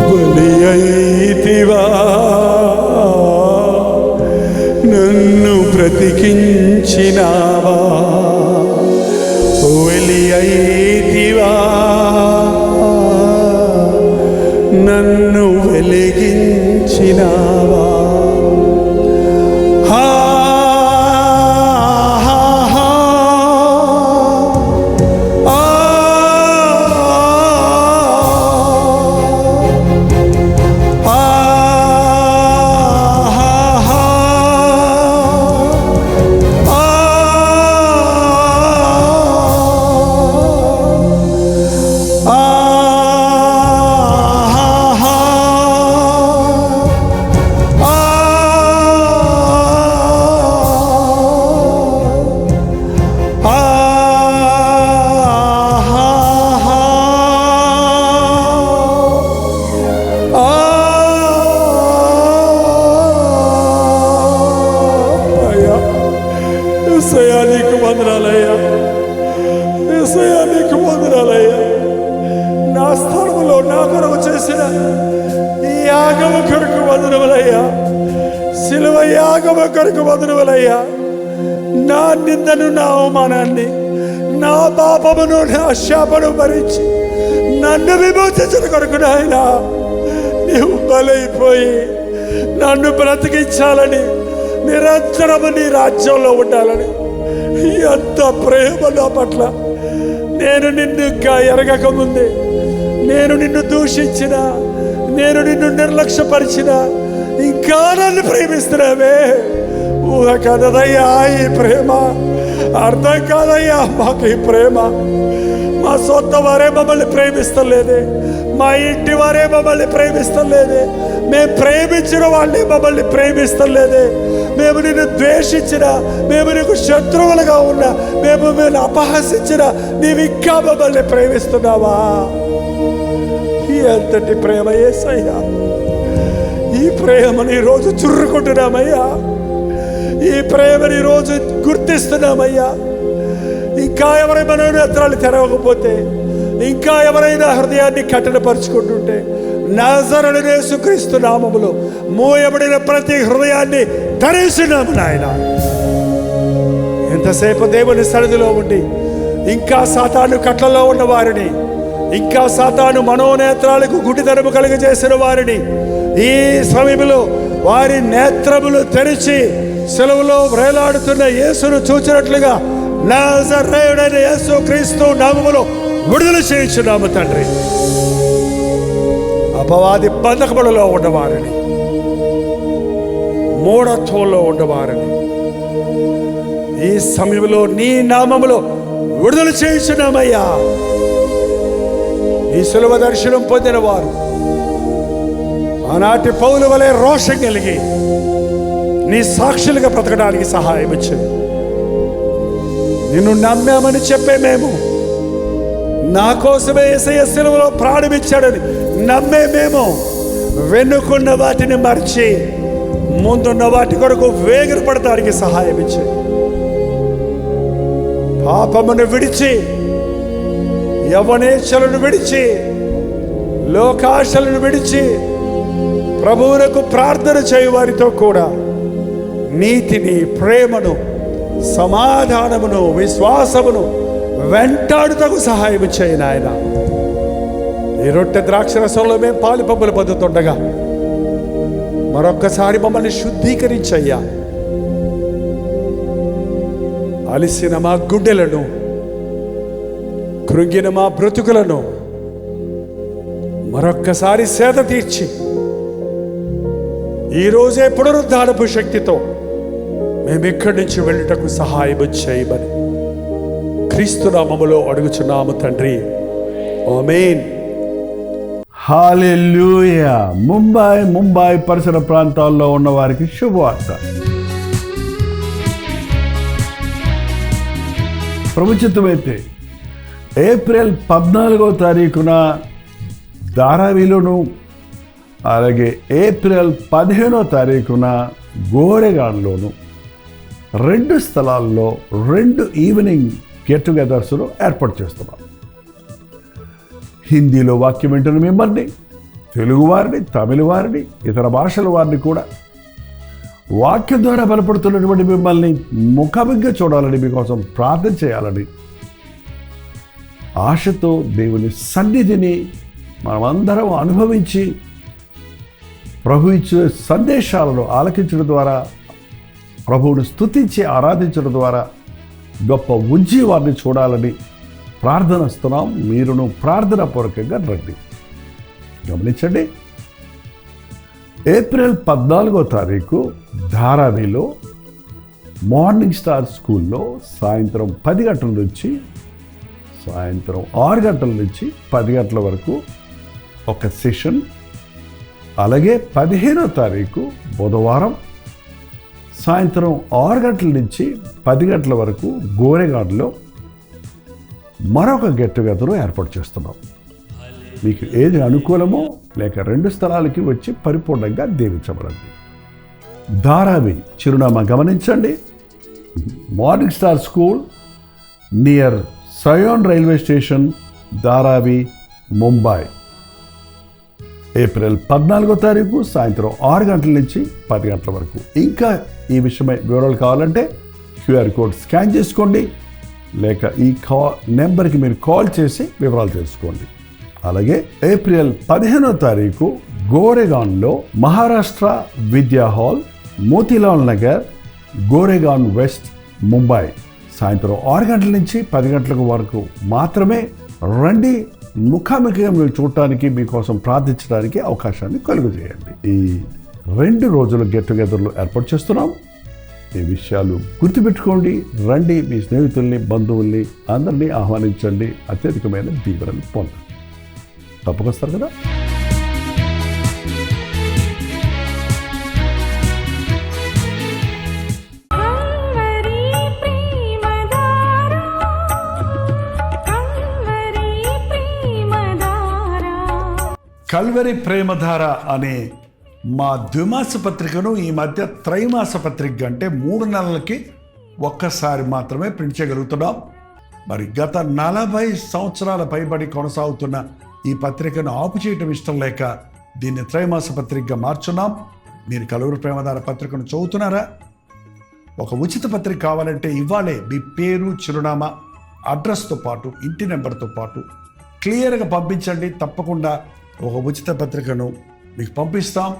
బలి అయితివా, నన్ను బ్రతికించినావా. బలి అయితివా, నన్ను వెలిగించినావా. చేసిన ఈ యాగము కొరకు వందనములయ్యా. శిలువ యాగము కొరకు వందనములయ్యా. నా నిందను, నా అవమానాన్ని, నా పాపమును, నా శాపను భరించి నన్ను విమోచించిన కొరకు నాయనా నీవు బలైపోయి నన్ను బ్రతికించాలని, నిరంతరము నీ రాజ్యంలో ఉండాలని ఎంత ప్రేమ నా పట్ల. నేను నిన్ను ఇంకా ఎరగక ముందే నేను నిన్ను దూషించిన, నేను నిన్ను నిర్లక్ష్యపరిచిన, ఇంకా నన్ను ప్రేమిస్తున్నావే. ఊహ కదదయ్యా ఈ ప్రేమ, అర్థం కాదయ్యా మాకు ఈ ప్రేమ. మా సొంత వారే మమ్మల్ని ప్రేమిస్తలేదే, మా ఇంటి వారే మమ్మల్ని ప్రేమిస్తలేదే, మేము ప్రేమించిన వాళ్ళే మమ్మల్ని ప్రేమిస్తలేదే. మేము నిన్ను ద్వేషించిన, మేము నీకు శత్రువులుగా ఉన్నా, మేము అపహసించిన, నీవు ఇంకా మమ్మల్ని ప్రేమిస్తున్నావా? ఎంతటి ప్రేమ యేసయ్యా. ఈ ప్రేమని ఈరోజు చుర్రుకుంటున్నామయ్యా. ఈ ప్రేమని ఈరోజు గుర్తిస్తున్నామయ్యా. ఇంకా ఎవరైనా నేత్రాలు తెరవకపోతే, ఇంకా ఎవరైనా హృదయాన్ని కఠినపరుచుకుంటుంటే, నజరేయుడైన యేసుక్రీస్తు నామములో మోయబడిన ప్రతి హృదయాన్ని తెరిచినాము నాయన. ఎంతసేపు దేవుని సన్నిధిలో ఉండి ఇంకా సాతాను కట్లలో ఉన్న వారిని, ఇంకా సాతాను మనోనేత్రాలకు గుడితనము కలుగజేసిన వారిని ఈ సమయంలో వారి నేత్రములు తెరిచి సెలవులో వేలాడుతున్న యేసును చూచినట్లుగా నజరేయుడైన యేసుక్రీస్తు నామములో విడుదల చేయించున్నాము తండ్రి. అపవాది బంధకములలో ఉన్నవారిని, మూఢత్వంలో ఉన్నవారిని ఈ సమయంలో నీ నామములో విడుదల చేయించున్నామయ్యా. ఈ సులభ దర్శనం పొందిన వారు ఆనాటి పౌలు వలె రోషం కలిగి నీ సాక్షులుగా బ్రతకడానికి సహాయం ఇచ్చింది. నిన్ను నమ్మామని చెప్పే మేము, నా కోసమే యేసయ్య సిలువలో ప్రాణమిచ్చాడని నమ్మే మేము వెనుకున్న వాటిని మర్చి ముందున్న వాటి కొరకు వేగిరపడటానికి సహాయం ఇచ్చింది. పాపమును విడిచి, యవ్వనేచ్ఛలను విడిచి, లోకాశలను విడిచి ప్రభువునకు ప్రార్థన చేయు వారితో కూడా నీతిని, ప్రేమను, సమాధానమును, విశ్వాసమును వెంటాడుటకు సహాయం చేయి నాయన. ఈ రొట్టె ద్రాక్షరసంలో మేము పాలు పంపులు పొందుతుండగా మరొక్కసారి మమ్మల్ని శుద్ధీకరించయ్యా. అలిసిన మా గుండెలను, కృంగిన మా బ్రతుకులను మరొక్కసారి సేద తీర్చి ఈరోజే పునరుద్ధానపు శక్తితో మేము ఇక్కడి నుంచి వెళ్ళుటకు సహాయం చేయమని క్రీస్తు నామములో అడుగుచున్నాము తండ్రి. ఆమేన్. హల్లెలూయా. ముంబై పరిసర ప్రాంతాల్లో ఉన్న వారికి శుభవార్త. ప్రభుత్వమైతే ఏప్రిల్ 14వ తారీఖున ధారావిలోను, అలాగే ఏప్రిల్ 15వ తారీఖున గోరెగాన్లోను 2 స్థలాల్లో 2 ఈవినింగ్ గెట్ టుగెదర్స్ను ఏర్పాటు చేస్తున్నాం. హిందీలో వాక్యం వింటున్న మిమ్మల్ని, తెలుగు వారిని, తమిళ వారిని, ఇతర భాషల వారిని కూడా వాక్యం ద్వారా బలపడుతున్నటువంటి మిమ్మల్ని ముఖాముఖిగా చూడాలని, మీకోసం ప్రార్థన చేయాలని ఆశతో దేవుని సన్నిధిని మనమందరం అనుభవించి ప్రభు ఇచ్చే సందేశాలను ఆలకించడం ద్వారా, ప్రభువును స్తుతించి ఆరాధించడం ద్వారా గొప్ప ఉజ్జీవాన్ని చూడాలని ప్రార్థనిస్తున్నాం. మీరును ప్రార్థన పూర్వకంగా రండి. గమనించండి, ఏప్రిల్ 14వ తారీఖు ధారావిలో మార్నింగ్ స్టార్ స్కూల్లో సాయంత్రం 10 గంటల నుంచి సాయంత్రం 6 గంటల నుంచి 10 గంటల వరకు ఒక సెషన్. అలాగే 15వ తారీఖు బుధవారం సాయంత్రం 6 గంటల నుంచి 10 గంటల వరకు గోరెగాడ్లో మరొక గెట్ టుగెదర్ ఏర్పాటు చేస్తున్నాం. మీకు ఏది అనుకూలమో లేక 2 స్థలాలకి వచ్చి పరిపూర్ణంగా దీవించబడండి. ధారావి చిరునామా గమనించండి. Morning star school near Sion railway station, Dharavi, Mumbai. April 14వ తారీఖు సాయంత్రం 6 గంటల నుంచి 10 గంటల వరకు. ఇంకా ఈ విషయమై వివరాలు కావాలంటే QR కోడ్ స్కాన్ చేసుకోండి, లేక ఈ నెంబర్కి మీరు కాల్ చేసి వివరాలు తెలుసుకోండి. అలాగే ఏప్రిల్ 15వ తారీఖు గోరేగాన్లో మహారాష్ట్ర విద్యా హాల్, మోతీలాల్ నగర్, గోరేగాన్ వెస్ట్, ముంబై సాయంత్రం 6 గంటల నుంచి 10 గంటల వరకు మాత్రమే రండి. ముఖాముఖిగా మీరు చూడటానికి, మీకోసం ప్రార్థించడానికి అవకాశాన్ని కలుగజేయండి. ఈ 2 రోజుల గెట్ టుగెదర్లు ఏర్పాటు చేస్తున్నాం. ఈ విషయాలు గుర్తుపెట్టుకోండి. రండి, మీ స్నేహితుల్ని, బంధువుల్ని అందరినీ ఆహ్వానించండి. అత్యధికమైన దీవెనలు పొందండి. తప్పకొస్తారు కదా. కల్వరి ప్రేమధార అనే మా ద్విమాస పత్రికను ఈ మధ్య త్రైమాస పత్రిక అంటే 3 నెలలకి ఒక్కసారి మాత్రమే ప్రింట్ చేయగలుగుతున్నాం. మరి గత 40 సంవత్సరాల పైబడి కొనసాగుతున్న ఈ పత్రికను ఆపు చేయటం ఇష్టం లేక దీన్ని త్రైమాస పత్రికగా మార్చున్నాం. మీరు కల్వరి ప్రేమధార పత్రికను చదువుతున్నారా? ఒక ఉచిత పత్రిక కావాలంటే ఇవ్వాలే మీ పేరు, చిరునామా, అడ్రస్తో పాటు ఇంటి నెంబర్తో పాటు క్లియర్గా పంపించండి. తప్పకుండా ఒక ఉచిత పత్రికను మీకు పంపిస్తాం.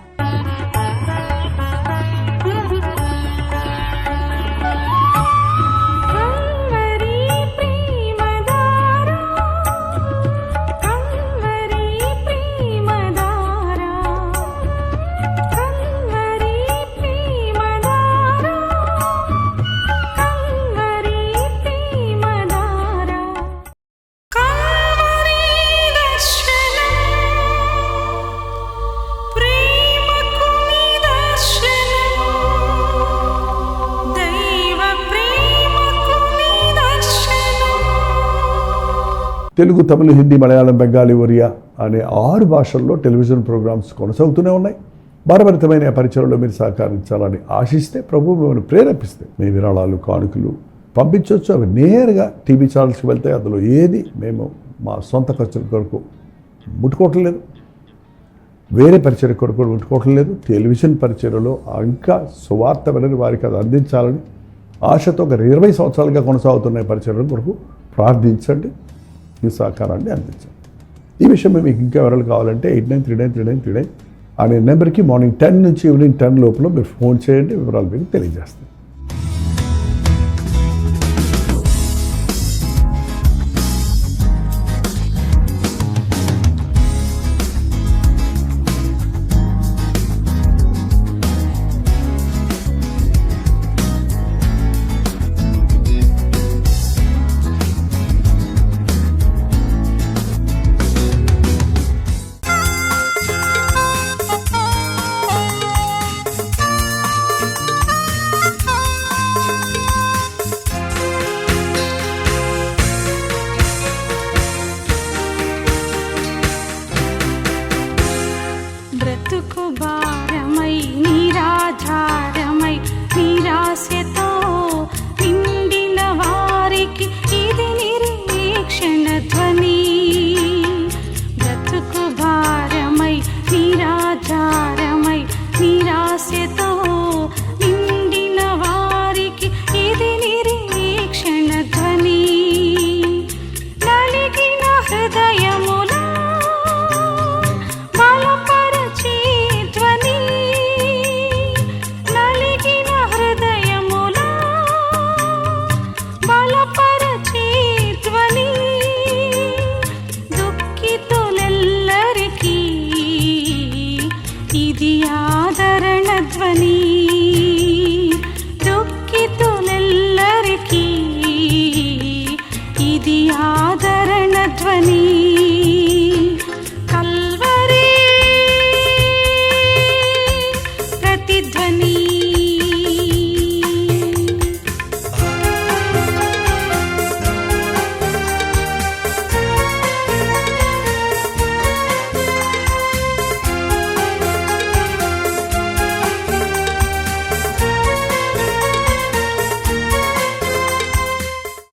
తెలుగు, తమిళ, హిందీ, మలయాళం, బెంగాలీ, ఒరియా అనే 6 భాషల్లో టెలివిజన్ ప్రోగ్రామ్స్ కొనసాగుతూనే ఉన్నాయి. భారభరితమైన పరిచయంలో మీరు సహకరించాలని ఆశిస్తే, ప్రభు మిమ్మల్ని ప్రేరేపిస్తే మీ విరాళాలు, కానుకలు పంపించవచ్చు. అవి నేరుగా టీవీ ఛానల్స్కి వెళ్తాయి. అందులో ఏది మేము మా సొంత ఖర్చుల కొరకు ముట్టుకోవటం లేదు, వేరే పరిచయ కొరకు ముట్టుకోవటం లేదు. టెలివిజన్ పరిచయలో ఇంకా సువార్త వెళ్ళని వారికి అది అందించాలని ఆశతో ఒక 20 సంవత్సరాలుగా కొనసాగుతున్న పరిచయం కొరకు ప్రార్థించండి. మీ సహకారాన్ని అందించండి. ఈ విషయం మీకు ఇంకా వివరాలు కావాలంటే 89393939 అనే నెంబర్కి మార్నింగ్ 10 నుంచి ఈవినింగ్ 10 లోపల మీరు ఫోన్ చేయండి. వివరాలు మీకు తెలియజేస్తాం. బ్రతుకు భారమై నిరాధారమై నిరాశతో నిండిన వారికి ఇది నిరీక్షణ ధ్వని. బ్రతుకు భారమై నిరాధారమై నిరాశతో నిండిన వారికి ఇది నిరీక్షణ ధ్వని. నలిగిన హృదయముల ఇది ఆదరణ ధ్వని. దుఃఖితులెల్లరికీ ఇది ఆదరణ ధ్వని.